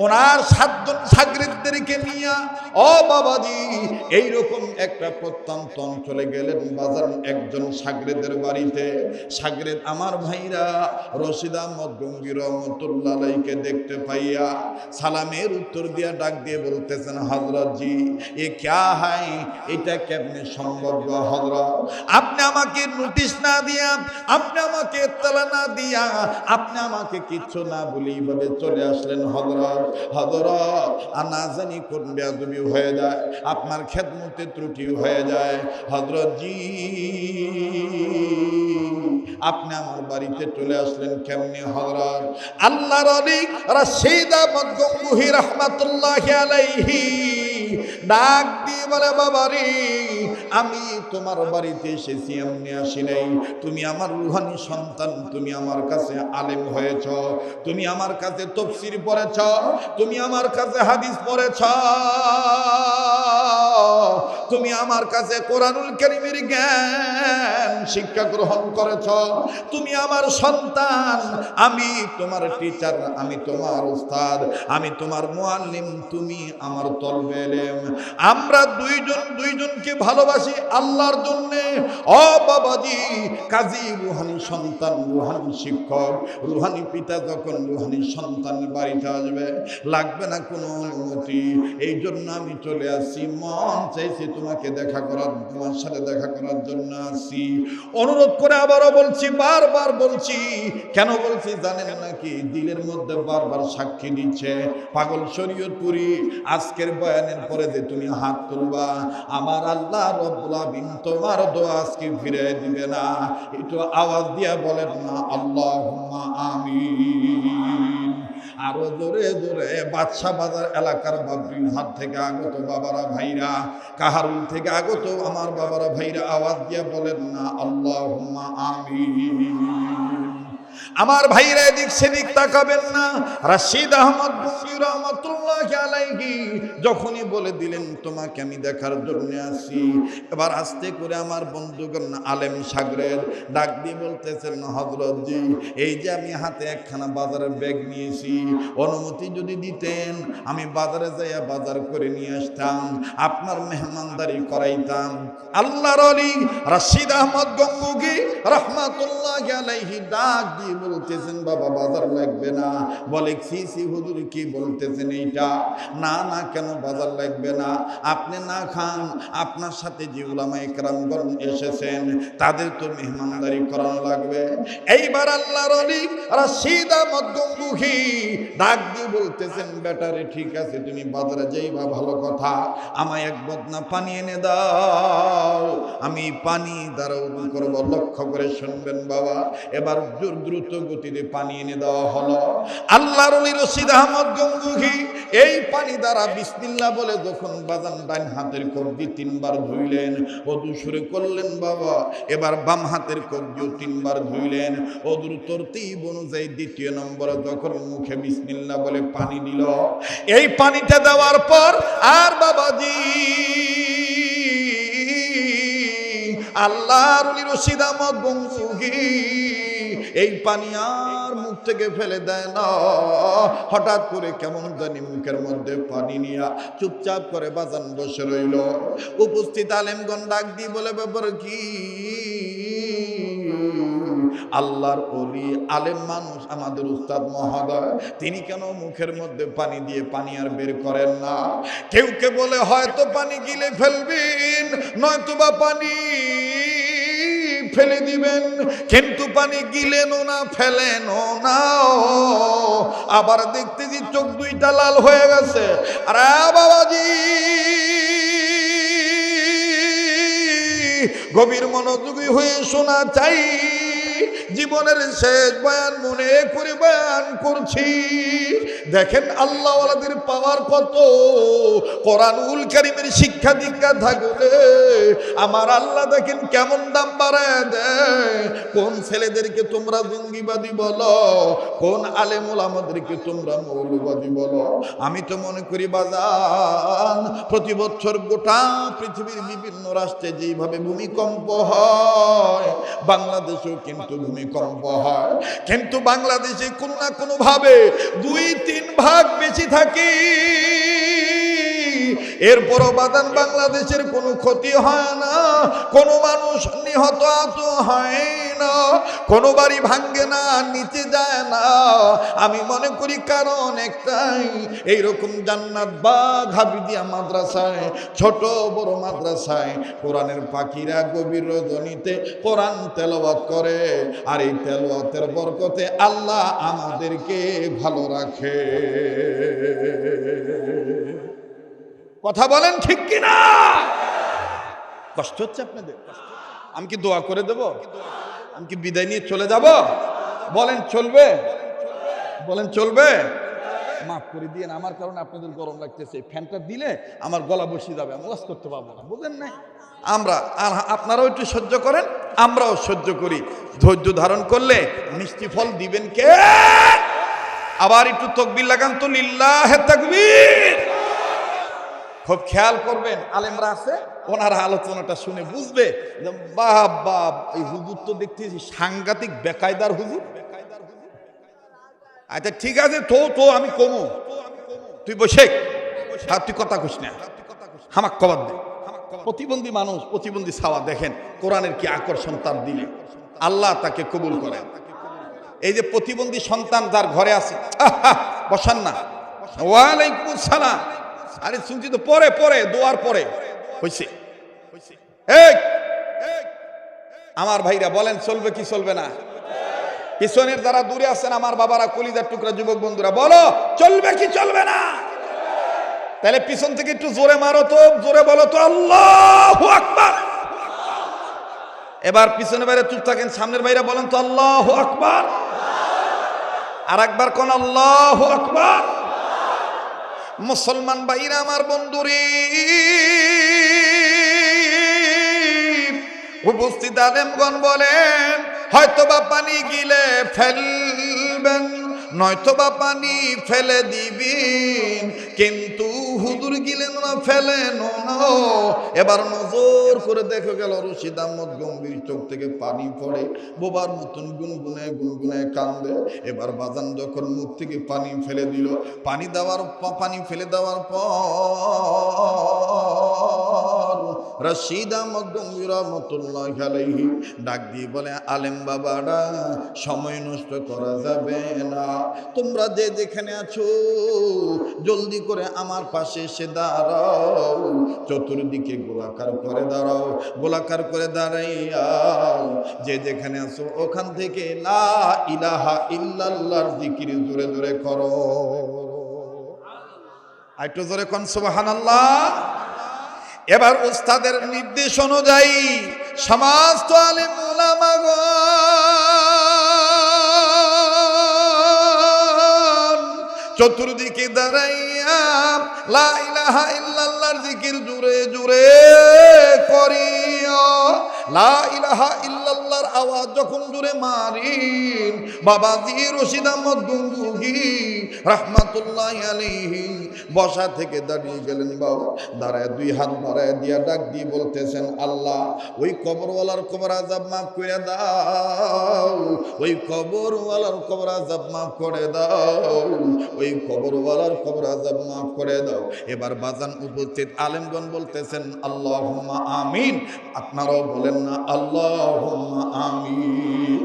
ওনার 7 জন শাগিরদেরকে নিয়ে, ও বাবাজি, এইরকম একটা প্রত্যন্ত অঞ্চলে গেলেন বাজার একজন শাগিরদের বাড়িতে। শাগিরদ আমার ভাইরা রশিদ আহমদ গঙ্গুহি রহমাতুল্লাহি আলাইহিকে দেখতে পাইয়া সালামের উত্তর দিয়া ডাক দিয়ে বলতেছেন, হযরত জি, এ ক্যা হায়, এটা কেমনে সম্ভব হযরত? আপনি আমাকে নোটিশ না দিয়া, আপনি আমাকে ইত্তলা না দিয়া, আপনি আমাকে কিচ্ছু না বলে এইভাবে চলে আসলেন হযরত। হযরত, না জানি কোন বেয়াদবি হয়ে যায়, আপনার খেদমতে ত্রুটি হয়ে যায়। হযরত জি, আপনি আমার বাড়িতে চলে আসলেন কেমনে হযরত? আল্লাহর ওলি রশিদ আহমদ গঙ্গুহি রাহমাতুল্লাহি আলাইহি ডাক দিয়ে বলে, বাবারে, আমি তোমার বাড়িতে এসেছি এমনি আসি নাই। তুমি আমার রুহানি সন্তান, তুমি আমার কাছে আলেম হয়েছ, তুমি আমার কাছে তাফসীর পড়েছ, তুমি আমার কাছে হাদিস পড়েছ, তুমি আমার কাছে কোরআনুল কারীমের জ্ঞান শিক্ষা গ্রহণ করেছ। তুমি আমার সন্তান, আমি তোমার টিচার, আমি তোমার উস্তাদ, আমি তোমার মুআল্লিম, তুমি আমার তলবে ইলম। আমরা দুইজনকে ভালোবাসি আল্লাহর জন্য। ও বাবাজি, কাজী রুহানি সন্তান, রুহানি শিক্ষক, রুহানি পিতা যখন রুহানি সন্তানের বাড়িতে আসবে, লাগবে না কোনো অনুমতি। এই জন্য আমি চলে আসছি, মন চাইছি তোমাকে দেখা করার, তোমার সাথে দেখা করার জন্য আসছি। অনুরোধ করে আবারও বলছি, বারবার বলছি। কেন বলছি জানেন নাকি? দিলের মধ্যে বারবার সাক্ষী দিচ্ছে পাগল শরীয়তপুরী, আজকের বয়ানের পরে যে তুমি হাত তুলবা, আমার আল্লাহ রব্বুল আলামিন তোমার দোয়া আজকে ফিরিয়ে দিবে না। একটু আওয়াজ দিয়া বলেন না, আল্লাহুম্মা আমিন। আরো জোরে জোরে। বাদশা বাজার এলাকার বাবরিঘাট থেকে আগত বাবারা ভাইরা, কাহারুল থেকে আগত আমার বাবারা ভাইরা, আওয়াজ দিয়া বলেন না, আল্লাহুম্মা আমিন। আমার ভাইরা এদিক সেদিক তাকাবেন না। রশিদ আহমদ গঙ্গুহি রহমাতুল্লাহি আলাইহি যখনই বলে দিলেন তোমাকে আমি দেখার জন্য আসি, এবার আস্তে করে আমার বন্ধুগণ আলেম শাগরেদ ডাক দিয়ে বলতেছেন, হযরত জি, এই যে আমি হাতে একখানা বাজারের ব্যাগ নিয়েছি, অনুমতি যদি দিতেন আমি বাজারে যাইয়া বাজার করে নিয়ে আসতাম, আপনার মেহমানদারি করাইতাম। আল্লাহর ওলি রশিদ আহমদ গঙ্গুহি রহমাতুল্লাহি আলাইহি ডাক দিয়ে বলতেছেন বাবা বাজার লাগবে না। বলে সি হুজুর কি বলতেছেন এইটা? না না, কেন বাজার লাগবে না? আপনি না খান, আপনার সাথে যে উলামায়ে কেরামগণ এসেছেন তাদের তো মেহমানদারি করানো লাগবে। এইবার আল্লাহর ওলি রশিদ আহমদ গঙ্গুহি ডাক দিয়ে বলতেছেন, বেটারে ঠিক আছে তুমি বাজারে যাইবা ভালো কথা, আমায় এক বদনা পানি এনে দাও, আমি পানি দ্বারা উদু করবো। লক্ষ্য করে শুনবেন বাবা, এবার দ্রুত গতিতে পানি এনে দেওয়া হলো। আল্লাহর ওলি রশিদ আহমদ গঙ্গুহি এই পানি দ্বারা বিসমিল্লাহ বলে যখন বাজান ডান হাতের কবজি 3 বার ধুইলেন, ওযু শুরু করলেন বাবা। এবার বাম হাতের কবজিও 3 বার ধুইলেন। ওযুর তরতিব অনুযায়ী 2 নম্বরে যখন মুখে বিসমিল্লাহ বলে পানি দিল, এই পানিটা দেওয়ার পর আর বাবাজি আল্লাহর ওলি রশিদ আহমদ গঙ্গুহি এই পানি আর মুখ থেকে ফেলে দেয় না। হঠাৎ করে কেমন জানি মুখের মধ্যে পানি নিয়া চুপচাপ করে বাজান বসে রইল। উপস্থিত আলেমগণ ডাক দিয়ে বলে, ব্যাপার কি? আল্লাহর ওলি আলেম মানুষ, আমাদের উস্তাদ মহোদয়, তিনি কেন মুখের মধ্যে পানি দিয়ে পানি আর বের করেন না? কেউ কে বলে হয়তো পানি গিলে ফেলবেন, নয়তোবা পানি ফেলে দিবেন, কিন্তু পানি গিলেনও না ফেলেনও না। আবার দেখতেছি চোখ 2টা লাল হয়ে গেছে। আরে বাবাজি গভীর মনোযোগী হয়ে শোনা চাই, জীবনের শেষ বয়ান মনে করে বয়ান করছি। দেখেন আল্লাহ ওয়ালাদের পাওয়ার কত। কোরআনুল কারীমের শিক্ষা দীক্ষা থাকলে আমার আল্লাহ দেখেন কেমন দাম বাড়ায় দেয়। কোন ছেলেদেরকে তোমরা জঙ্গিবাদী বলো, কোন আলেম ওলামাদেরকে তোমরা মৌলবাদী বলো। আমি তো মনে করি বাজান, প্রতি বছর গোটা পৃথিবীর বিভিন্ন রাষ্ট্রে যেইভাবে ভূমিকম্প হয়, বাংলাদেশেও কিন্তু ভূমিকম্প হয়, কিন্তু বাংলাদেশে কোনো না কোনো ভাবে 2-3 ভাগ বেশি থাকে। এরপরও বাদান বাংলাদেশের কোনো ক্ষতি হয় না, কোনো মানুষ নিহত আহত হয় না, কোনো বাড়ি ভাঙ্গে না, নিচে যায় না। আমি মনে করি কারণ একটাই, এইরকম জান্নাত বাগ হাফিজিয়া মাদ্রাসায়, ছোট বড় মাদ্রাসায় কোরআনের পাখিরা গভীর রজনীতে কোরআন তেলাওয়াত করে, আর এই তেলাওয়াতের বরকতে আল্লাহ আমাদেরকে ভালো রাখে। কথা বলেন ঠিক কিনা? কষ্ট হচ্ছে আপনাদের? আমি কি দোয়া করে দেব? আমি কি বিদায় নিয়ে চলে যাব? বলেন চলবে? বলেন চলবে? মাফ করে দিয়েন, আমার কারণে আপনাদের গরম লাগতেছে। ফ্যানটা দিলে আমার গলা বসে যাবে, আমি ওয়াজ করতে পারবো না, বুঝেন না? আমরা আপনারাও একটু সহ্য করেন, আমরাও সহ্য করি। ধৈর্য ধারণ করলে মিষ্টি ফল দিবেন কে? আবার একটু তাকবীর লাগান তো, লিল্লাহে তাকবীর। খুব খেয়াল করবেন, আলেমরা আছে, ওনারা আলোচনাটা শুনে বুঝবে বাপ বাপ এই হুজুর তো দেখতেছি সাংঘাতিক বেকায়দার হুজুর। আচ্ছা ঠিক আছে, তো আমি কমু, তুই বসে আর তুই কথা কইস না, হামাক কবাদ দে। প্রতিবন্ধী মানুষ, প্রতিবন্ধী ছাওয়া, দেখেন কোরআনের কি আকর্ষণ তার দিলে, আল্লাহ তাকে কবুল করে। এই যে প্রতিবন্ধী সন্তান যার ঘরে আছে, বসান না। ওয়ালাইকুম আসসালাম। আরে শুনছি তো, পরে দোয়ার পরে হইছে। আমার ভাইরা বলেন চলবে কি চলবে না? পিছনের যারা দূরে আছেন আমার বাবারা, কলিজার টুকরা যুবক বন্ধুরা, বলো চলবে কি চলবে না? তাহলে পিছন থেকে একটু জোরে মারো তো, জোরে বলো তো আল্লাহু আকবার। এবার পিছনের বাইরে চুপ থাকেন, সামনের বাইরে বলেন তো আল্লাহু আকবার। আর একবার কোন আল্লাহু আকবার। মুসলমান ভাইরা আমার বন্ধুরে, উপস্থিত আলেমগণ বলেন, হয়তোবা পানি গিলে ফেলবেন, নয়তোবা পানি ফেলে দিবেন, কিন্তু হুজুর গিলেন না, ফেলেন না। এবার নজর করে দেখে গেল রশিদ আহমদ গম্ভীর চোখ থেকে পানি পড়ে, বোবার মতন গুনগুনে গুনগুনে কান্দে। এবার বাজান যখন মুখ থেকে পানি ফেলে দিল, পানি ফেলে দেওয়ার পর রশিদ আহমদ গম্ভীর রহমতুল্লাহি আলাইহি ডাক দিয়ে বলে, আলেম বাবারা, সময় নষ্ট করা যাবে না, তোমরা যে যেখানে আছো জলদি করে আমার পাশে এসে দাঁড়াও, চতুর্দিকে গোলাকার করে দাঁড়াও, গোলাকার করে দাঁড়াইয়া যে যেখানে আছো ওখান থেকে লা ইলাহা ইল্লাল্লাহর জিকির জোরে জোরে করো। একটু জোরে কোন সুবহানাল্লাহ। এবার উস্তাদের নির্দেশ অনুযায়ী সমস্ত আলেম উলামাগণ চতুর্দিকে দাঁড়াইয়া লা ইলাহা ইল্লাল্লাহর জিকির জোরে জোরে করিয়া, লা ইলাহা ইল্লাল্লাহর আওয়াজ যখন জোরে মারিন, বাবাজি রশিদ আহমদ গঙ্গুহি রাহমাতুল্লাহি আলাইহি বসা থেকে দাঁড়িয়ে গেলেন। বাবা দাঁড়ায় দুই হাত বাড়ায় দিয়া ডাক দিয়ে বলতেছেন, আল্লাহ ওই কবরওয়ালার কবর আযাব মাফ করে দাও, ওই কবরওয়ালার কবর আযাব মাফ করে দাও, ওই কবরওয়ালার কবর আযাব মাফ করে দাও। এবার বাজান উপস্থিত আলেমগণ বলতেছেন আল্লাহুম্মা আমিন। আপনারাও বলেন না আল্লাহুম্মা আমিন।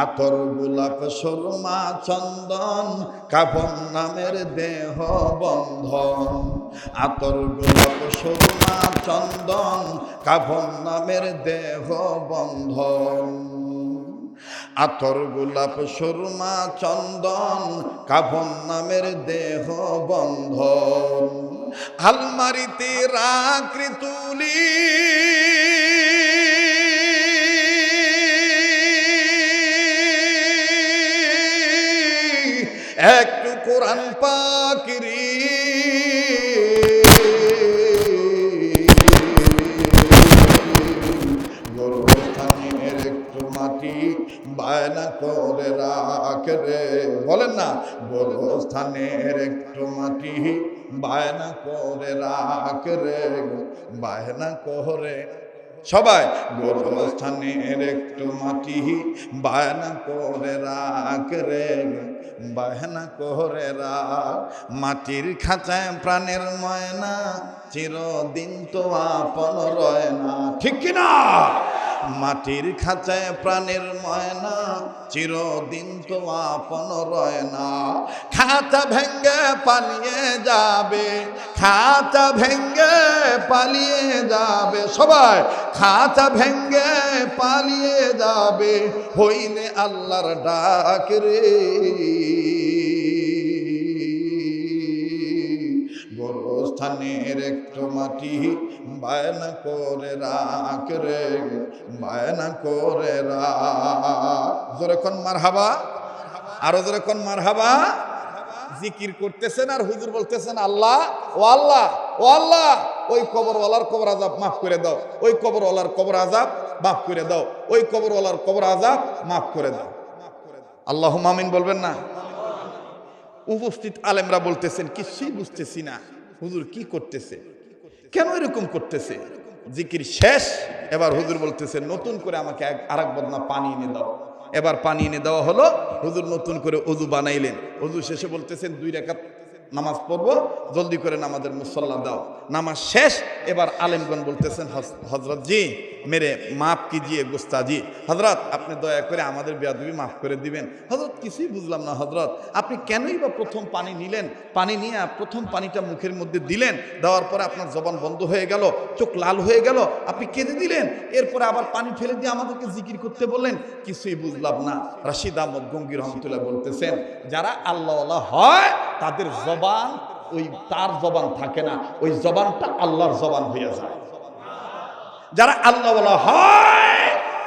আতর গোলাপ সুরমা চন্দন কাফন নামের দেহ বন্ধন, আতর গোলাপ সুরমা চন্দন কাফন নামের দেহ বন্ধন, আতর গোলাপ সুরমা চন্দন কাফন নামের দেহ বন্ধন, আলমারিতে রাখি তুলি একটু কোরআন পাকেরি, গোরস্থানের একটু মাটি বায়না করে রাখ রে, বলেন না, গোরস্থানের একটু মাটি বায়না করে রাখ রে, বায়না করে সবাই, গোরস্থানের একটু মাটি বায়না করে রাখ রে, বায়না করে রাখ, মাটির খাঁচায় প্রাণের ময়না চিরদিন তো আপন রয় না, ঠিক কিনা? মাটির খাঁচায় প্রাণের ময়না চিরদিন তো আপন রয় না, খাঁচা ভেঙ্গে পালিয়ে যাবে, খাঁচা ভেঙ্গে পালিয়ে যাবে, সবাই খাঁচা ভেঙ্গে পালিয়ে যাবে হইলে আল্লাহর ডাক রে, গোরস্থানের একটু মাটি বায়না করে রাখ রে, বায়না করে রাখ। জোরে কোন মারহাবা, আরো জোরে কোন মারহাবা। জিকির করতেছেন আর হুজুর বলতেছেন আল্লাহ ও আল্লাহ ও আল্লাহ, ওই কবরওয়ালার কবর আযাব মাফ করে দাও, ওই কবরওয়ালার কবর আযাব মাফ করে দাও, ওই কবরওয়ালার কবর আযাব মাফ করে দাও। আল্লাহুম্মা আমিন বলবেন না? উপস্থিত আলেমরা বলতেছেন কিছুই বুঝতেছি না, হুজুর কি করতেছে, কেন এরকম করতেছে? জিকির শেষ, এবার হুজুর বলতেছে নতুন করে আমাকে আরেক বদনা পানি এনে দাও। এবার পানি এনে দেওয়া হলো, হুজুর নতুন করে ওযু বানাইলেন। ওযু শেষে বলতেছেন 2 রাকাত নামাজ পড়বো, জলদি করে নামাজের মুসল্লা দাও। নামাজ শেষ, এবার আলেমগণ বলতেছেন হযরত জি মেরে মাফ কিজিয়ে গোস্তাজি, হযরত আপনি দয়া করে আমাদের বেয়াদবি মাফ করে দিবেন। হযরত কিছুই বুঝলাম না হযরত, আপনি কেনই বা প্রথম পানি নিলেন, পানি নিয়ে প্রথম পানিটা মুখের মধ্যে দিলেন, দেওয়ার পরে আপনার জবান বন্ধ হয়ে গেল, চোখ লাল হয়ে গেল, আপনি কেঁদে দিলেন, এরপরে আবার পানি ফেলে দিয়ে আমাদেরকে জিকির করতে বললেন, কিছুই বুঝলাম না। রশিদ আহমদ গঙ্গী রহমতুল্লাহ বলতেছেন যারা আল্লাহওয়ালা হয় তাদের জবান ওই তার জবান থাকে না, ওই জবানটা আল্লাহর জবান হয়ে যায়। যারা আল্লাহওয়ালা হয়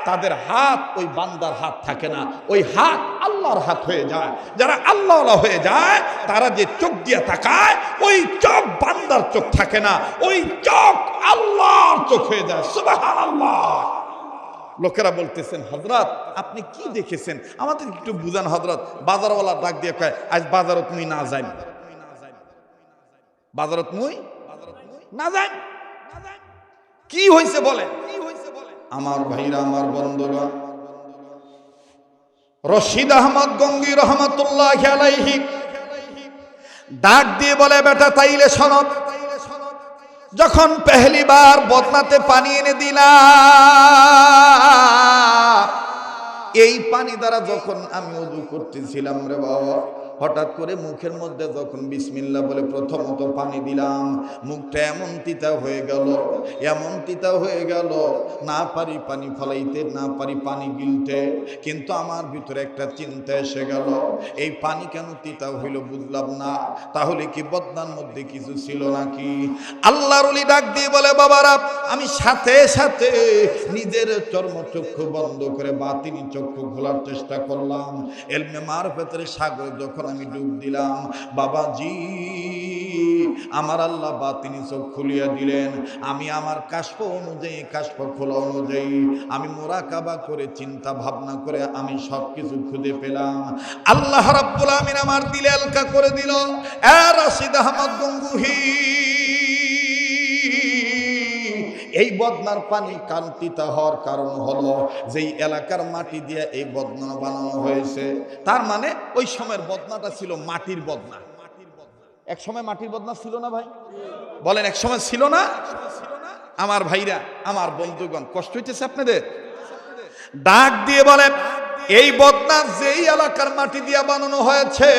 তাদের হাত ওই বান্দার হাত থাকে না, ওই হাত আল্লাহর হাত হয়ে যায়। যারা আল্লাহওয়ালা হয়ে যায় তারা যে চোখ দিয়ে তাকায় ওই চোখ বান্দার চোখ থাকে না, ওই চোখ আল্লাহর চোখ হয়ে যায়। সুবহানাল্লাহ। লোকেরা বলতেছেন হযরত আপনি কি দেখেছেন আমাদের একটু বুঝান হযরত। বাজারওয়ালা ডাক দিয়ে কয় আজ বাজারত মুই না যাই, বাজারত মুই না যান। কি হয়েছে বলেন? আমার ভাইরা, আমার বন্ধুগণ, রশিদ আহমদ গঙ্গী রহমাতুল্লাহি আলাইহি ডাক দিয়ে বলে, বেটা তাইলে শোনো, যখন পেহলি বার বদনাতে পানি এনে দিলাম, এই পানি দ্বারা যখন আমি ওযু করতেছিলাম রে বাবা, হঠাৎ করে মুখের মধ্যে যখন বিসমিল্লাহ বলে প্রথমত পানি দিলাম, মুখটা এমন তিতা হয়ে গেল, এমন তিতা হয়ে গেল, না পারি পানি ফলাইতে, না পারি পানি গিলতে। কিন্তু আমার ভিতরে একটা চিন্তা এসে গেল, এই পানি কেন তিতা হইল বুঝলাম না, তাহলে কি বদনার মধ্যে কিছু ছিল নাকি? আল্লাহর ওলি ডাক দিয়ে বলে, বাবারা, আমি সাথে সাথে নিজের চর্মচক্ষু বন্ধ করে বাতিনি চক্ষু খোলার চেষ্টা করলাম। ইলমে মারফতের সাগরে যখন আমি ডুব দিলাম, বাবাজি, আমার আল্লাহ বাতিনি চোখ খুলিয়া দিলেন। আমি আমার কাশফ অনুযায়ী, কাশফ খোলা অনুযায়ী আমি মুরাকাবা করে, চিন্তা ভাবনা করে আমি সবকিছু খুঁজে পেলাম। আল্লাহ রাব্বুল আমিন আমার দিলে হালকা করে দিল। রশিদ আহমদ গঙ্গুহি, এই বদনার পানি কান্তিতা হওয়ার কারণ হলো যেই এলাকার মাটি দিয়ে এই বদনা বানানো হয়েছে, তার মানে ওই সময়ের বদনাটা ছিল মাটির বদনা। এক সময় মাটির বদনা ছিল না ভাই? বলেন, এক সময় ছিল না? আমার ভাইরা, আমার বন্ধুগণ, কষ্ট হইতেছে আপনাদের? ডাক দিয়ে বলেন, এই বদনা যেই এলাকার মাটি দিয়ে বানানো হয়েছে,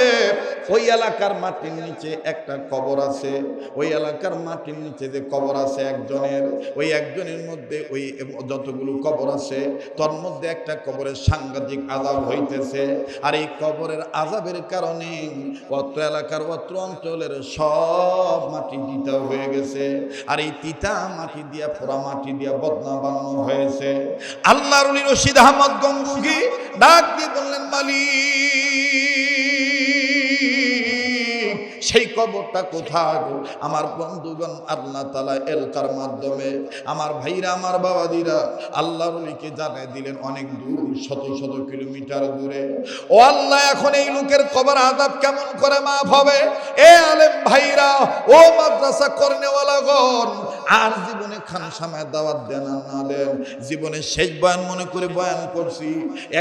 ওই এলাকার মাটির নিচে একটা কবর আছে। ওই এলাকার মাটির নিচে যে কবর আছে একজনের, ওই একজনের মধ্যে ওই যতগুলো কবর আছে, তোর মধ্যে একটা কবরের সাংঘাতিক আযাব হইতেছে। আর এই কবরের আযাবের কারণে অত্র এলাকার, অত্র অঞ্চলের সব মাটি তিতা হয়ে গেছে। আর এই তিতা মাটি দিয়া, পোড়া মাটি দিয়া বদনা বানানো হয়েছে। আল্লাহর ওলি রশিদ আহমদ গঙ্গুহি ডাক দিয়ে বললেন, মালিক, সেই কবরটা কোথায়? আমার বন্ধুগণ, আল্লাহ তাআলা এলকার মাধ্যমে আমার ভাইরা, আমার বাবাদিরা আল্লাহর ওলিকে জানায় দিলেন অনেক দূর, শত শত কিলোমিটার দূরে। ও আল্লাহ, এখন এই লোকের কবর আযাব কেমন করে মাফ হবে? এ আলেম ভাইরা, ও মাদ্রাসা করনেওয়ালাগণ, আর জীবনে খানসামায় দাওয়াত দেন আর না দেন, জীবনে শেষ বয়ান মনে করে বয়ান করছি।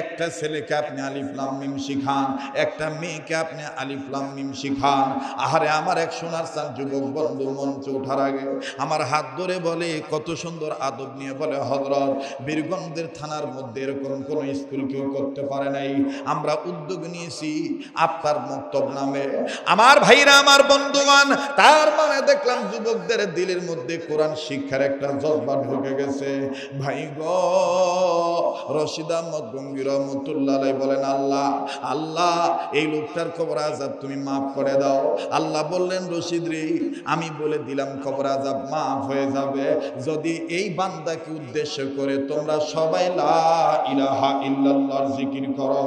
একটা ছেলেকে আপনি আলিফ লাম মিম শিখান, একটা মেয়েকে আপনি আলিফ লাম মিম শিখান। আহারে, আমার এক সোনার চান যুবক বন্ধু মঞ্চে ওঠার আগে আমার হাত ধরে বলে, কত সুন্দর আদব নিয়ে বলে, হযরত, বীরগঞ্জের থানার মধ্যে এরকম কোন স্কুল কেউ করতে পারে নাই, আমরা উদ্যোগ নিয়েছি আপনার মক্তব নামে। আমার ভাইরা, আমার বন্ধুগণ, তার মানে দেখলাম যুবকদের দিলের মধ্যে কোরআন শিক্ষার একটা জজ্বা ঢুকে গেছে। ভাই গো, রশিদ আহমদ গঙ্গী রহমাতুল্লাহ আলাইহি বলেন, আল্লাহ, আল্লাহ, এই লোকটার কবর আযাব তুমি মাফ করে দাও। আল্লাহ বললেন, রশিদ রে, আমি বলে দিলাম কবর আযাব মাফ হয়ে যাবে যদি এই বান্দাকে উদ্দেশ্য করে তোমরা সবাই লা ইলাহা ইল্লাল্লাহর জিকির করো।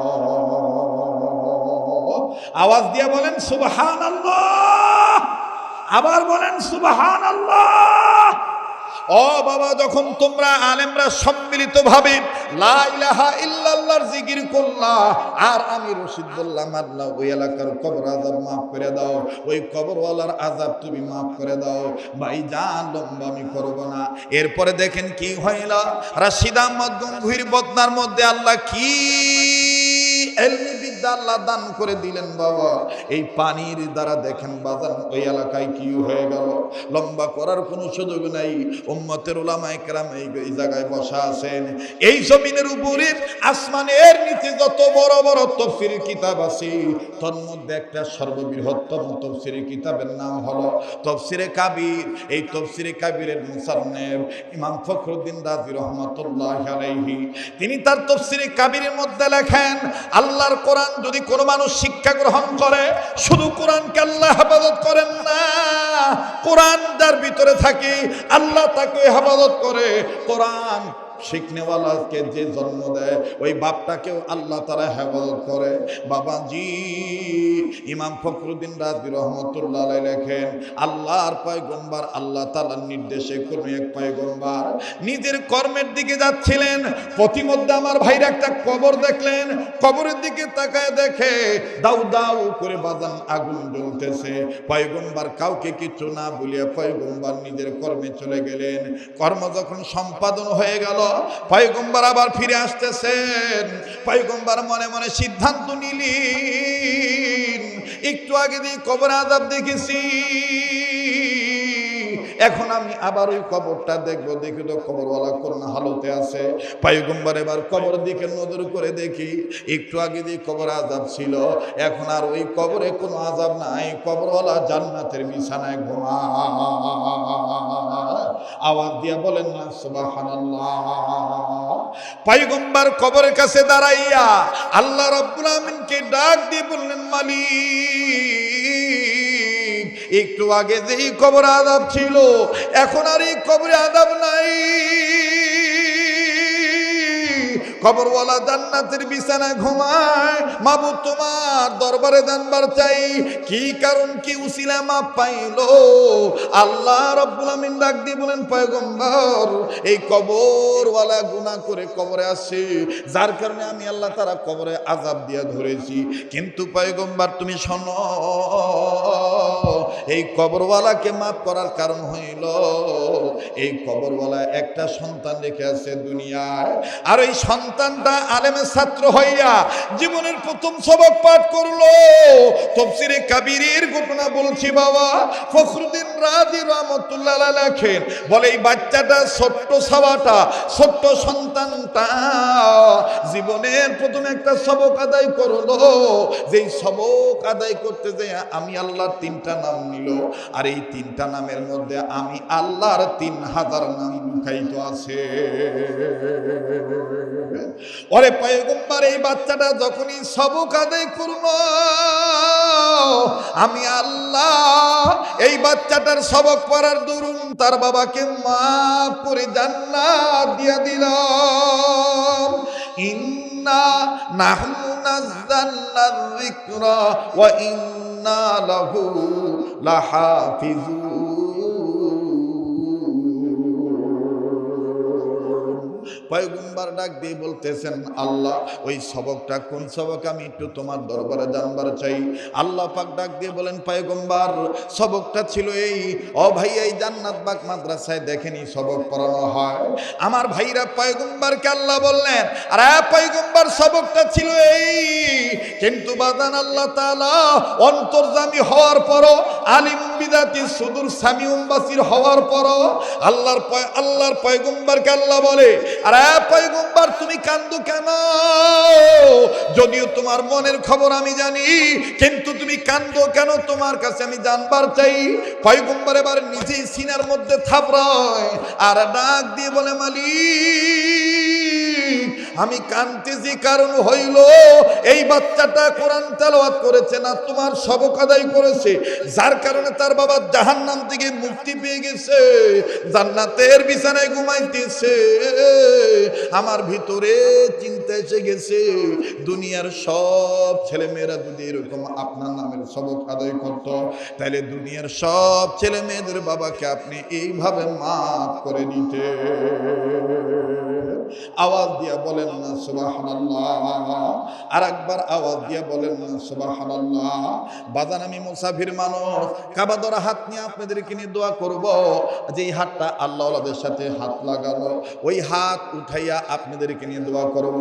আওয়াজ দিয়ে বলেন সুবহানাল্লাহ, আবার বলেন সুবহানাল্লাহ। ও বাবা, যখন তোমরা আলেমরা সম্মিলিত ভাবে লা ইলাহা ইল্লাল্লাহর জিকির করলা, আর আমি রশিদ বললাম, আল্লাহ, ওই এলাকার কবর আযাব মাফ করে দাও, ওই কবরওয়ালার আযাব তুমি মাফ করে দাও। ভাই জান, লম্বা আমি করব না। এরপরে দেখেন কি হইল, রশিদ আহমদ গঙ্গুহির বদনার মধ্যে আল্লাহ কি এলমি বিদ্যা আল্লাহ দান করে দিলেন বাবা। এই পানির দ্বারা দেখেন বাজান, ওই এলাকায় কি হয়ে গেল। লম্বা করার কোনো সুযোগ নাই। উম্মতের উলামায়ে কেরাম এই জায়গায় বসা আছেন। এই জমিনের উপরে, আসমানের নিচে যত বড় বড় তাফসীরের কিতাব আছে, তার মধ্যে একটা সর্ববৃহত্তম তাফসীরের কিতাবের নাম হলো তাফসীরে কাবীর। এই তাফসীরে কাবীরের মুসান্নিফ ইমাম ফখরুদ্দীন রাজি রহমাতুল্লাহি আলাইহি, তিনি তার তাফসীরে কাবীরের মধ্যে লেখেন, আল্লাহর কোরআন যদি কোনো মানুষ শিক্ষা গ্রহণ করে, শুধু কোরআনকে আল্লাহ হেফাজত করেন না, কোরআন যার ভিতরে থাকে আল্লাহ তাকে হেফাজত করে। কোরআন শিখনেওয়ালাকে যে জন্ম দেয় ওই বাপটাকেও আল্লাহ তাআলা হেফাজত করে। বাবাজি ইমাম ফখরুদ্দিন রাজি রহমতুল্লাহ আলাইহি লেখেন, আল্লাহর পয়গম্বর আল্লাহ তাআলার নির্দেশে কোন এক পয়গম্বর নিজের কর্মের দিকে যাচ্ছিলেন, পথিমধ্যে আমার ভাইরা একটা কবর দেখলেন। কবরের দিকে তাকায় দেখে দাউ দাউ করে বাজান আগুন জ্বলতেছে। পয়গম্বর কাউকে কিছু না বলিয়া পয়গম্বর নিজের কর্মে চলে গেলেন। কর্ম যখন সম্পাদন হয়ে গেল, পয়গম্বর আবার ফিরে আসতেছেন। পয়গম্বর মনে মনে সিদ্ধান্ত নিলেন, একটু আগে দিয়ে কবর আযাব দেখেছি, এখন আমি আবার ওই কবরটা দেখবো, দেখি তো কবরওয়ালা কোন হালতে আছে। পয়গম্বর এবার কবর দিকে নজর করে দেখি, একটু আগে দিয়ে কবর আযাব ছিল, এখন আর ওই কবরে কোনো আযাব নাই, কবরওয়ালা জান্নাতের বিছানায় ঘুমায়। আওয়াজ দিয়া বলেন না সুবহানাল্লাহ। পয়গম্বর কবরের কাছে দাঁড়াইয়া আল্লাহ রাব্বুল আমিনকে ডাক দিয়ে বললেন, মালিক, একটু আগে যেই কবর আযাব ছিল, এখন আর এই কবরে আযাব নাই, কবরওয়ালা জান্নাতের বিছানায় ঘুমায়। মাবুদ তোমার দরবারে জানবার চাই, কি কারণ কি উসিলা মাপ পাইলো? আল্লাহ রাব্বুল আমিন ডাক দিয়ে বলেন, পয়গম্বর এই কবরওয়ালা গুনাহ করে কবরে আসে, যার কারণে আমি আল্লাহ তাআলা কবরে আযাব দিয়া ধরেছি। কিন্তু পয়গম্বর তুমি শোনো, এই কবরওয়ালাকে মাফ করার কারণ হইল এই কবরওয়ালা একটা সন্তান রেখে আছে দুনিয়ায়, আর এই সন্তানটা আলেমের ছাত্র হইয়া জীবনের প্রথম সবক পাঠ করলো। তাফসীরে কাবীরের ঘটনা বলছি বাবা। ফখরুদ্দিন রাজি রহমাতুল্লাহ আলাইহি লেখেন, বলে এই বাচ্চাটা ছোট্ট সাবাটা, ছোট্ট সন্তানটা জীবনের প্রথম একটা সবক আদায় করলো। যেই সবক আদায় করতে যায় আমি আল্লাহর 3টা নাম নিল, আর এই 3টা নামের মধ্যে আমি আল্লাহর 3000 নাম লুকায়িত আছে। ওরে পয়গম্বর এই বাচ্চাটা যখনই সবক আদায় করলো, আমি আল্লাহ এই বাচ্চাটার সবক পড়ার দরুন তার বাবাকে মাফ করে জান্নাত দিয়া দিলাম। ইন্না নাহনু নাযালনা যিকরা ওয়া ইন্না লাহু লাহাফিজুন। পয়গম্বর ডাক দিয়ে বলতেছেন, আল্লাহ ওই সবকটা কোন সবক আমি একটু তোমার দরবারে জানবার চাই। আল্লাহ পাক ডাক দিয়ে বলেন, পয়গম্বর সবকটা ছিল এই, ও ভাই এই জান্নাত বাগ মাদ্রাসায় দেখেনি সবক পড়ানো হয়। আমার ভাইরা পয়গম্বরকে আল্লাহ বললেন, আরে পয়গম্বর সবকটা ছিল এই, কিন্তু বাদান আল্লাহ তাআলা অন্তর্যামী হওয়ার পরও, আলিম বিদাতি সুদূর সামিউম বাসির হওয়ার পরও আল্লাহর পয়গম্বরকে আল্লাহ বলে, আরে পয়গম্বর তুমি কান্দো কেন? যদিও তোমার মনের খবর আমি জানি, কিন্তু তুমি কান্দো কেন তোমার কাছে আমি জানবার চাই। পয়গম্বর এবার নিজেই সিনার মধ্যে থাপড়ায় আর ডাক দিয়ে বলে, মালিক আমি কাঁদতেছি কারণ হইল এই বাচ্চাটা কোরআন তেলাওয়াত করেছে না, তোমার সবক আদায় করেছে, যার কারণে তার বাবা জাহান্নাম থেকে মুক্তি পেয়ে গেছে, জান্নাতের বিছানায় ঘুমাইতেছে। আমার ভিতরে চিন্তা এসে গেছে, দুনিয়ার সব ছেলে মেয়েরা যদি এরকম আপনার নামের সবক আদায় করত, তাহলে দুনিয়ার সব ছেলে মেয়েদের বাবাকে আপনি এইভাবে মাফ করে দিতে। আওয়াজ দিয়া বলেন না সুবহানাল্লাহ। আর একবার আওয়াজ দিয়া বলেন না সুবহানাল্লাহ। বাজান আমি মুসাফির মানুষ, কাবা ধরা হাত নিয়ে আপনাদেরকে নিয়ে দোয়া করব, যে এই হাতটা আল্লাহওয়ালাদের সাথে হাত লাগানো, ওই হাত উঠাইয়া আপনাদেরকে নিয়ে দোয়া করব।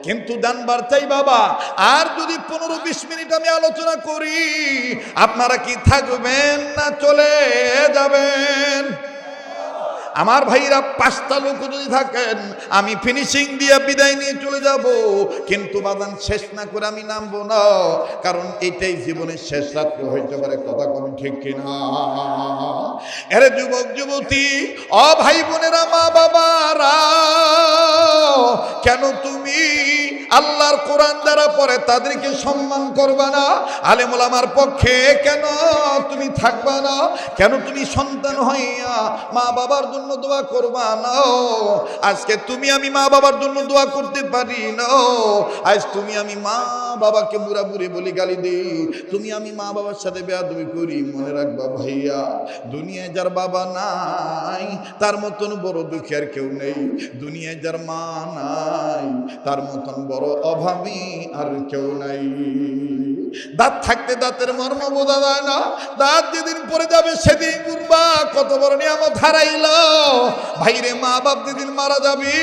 কিন্তু জানবার চাই বাবা, আর যদি 15-20 মিনিট আমি আলোচনা করি, আপনারা কি থাকবেন না চলে যাবেন? আমার ভাইরা 5টা লোক যদি থাকেন, আমি ফিনিশিং দিয়ে বিদায় নিয়ে চলে যাব, কিন্তু বাদান শেষ না করে আমি নামবো না, কারণ এটাই জীবনের শেষ রাত্রি হইতে পারে। কথা কম ঠিক কিনা? আরে যুবক যুবতী, ও ভাই বোনেরা, মা বাবারা, কেন তুমি যদি আল্লাহর কোরআন দ্বারা পড়ে তাদেরকে সম্মান করবা না? আলেম ওলামার পক্ষে কেন তুমি থাকবা না? কেন তুমি সন্তান হইয়া মা বাবার জন্য দোয়া করবা না? আজকে তুমি আমি মা বাবার জন্য দোয়া করতে পারি না। আজ তুমি আমি মা বাবাকে বুড়া বুড়ি বলি, গালি দিই, তুমি আমি মা বাবার সাথে বেয়াদবি করি। মনে রাখবা ভাইয়া, দুনিয়ায় যার বাবা নাই তার মতন বড় দুঃখী আর কেউ নেই। দুনিয়ায় যার মা নাই তার মতন বড় অভাবী আর কেউ নাই। দাঁত থাকতে দাঁতের মর্ম বোঝা যায় না। দাঁত যেদিন পড়ে যাবে সেদিন বুঝবা কত বড় নিয়ামত হারাইল। ভাইরে, মা বাপ যেদিন মারা যাবি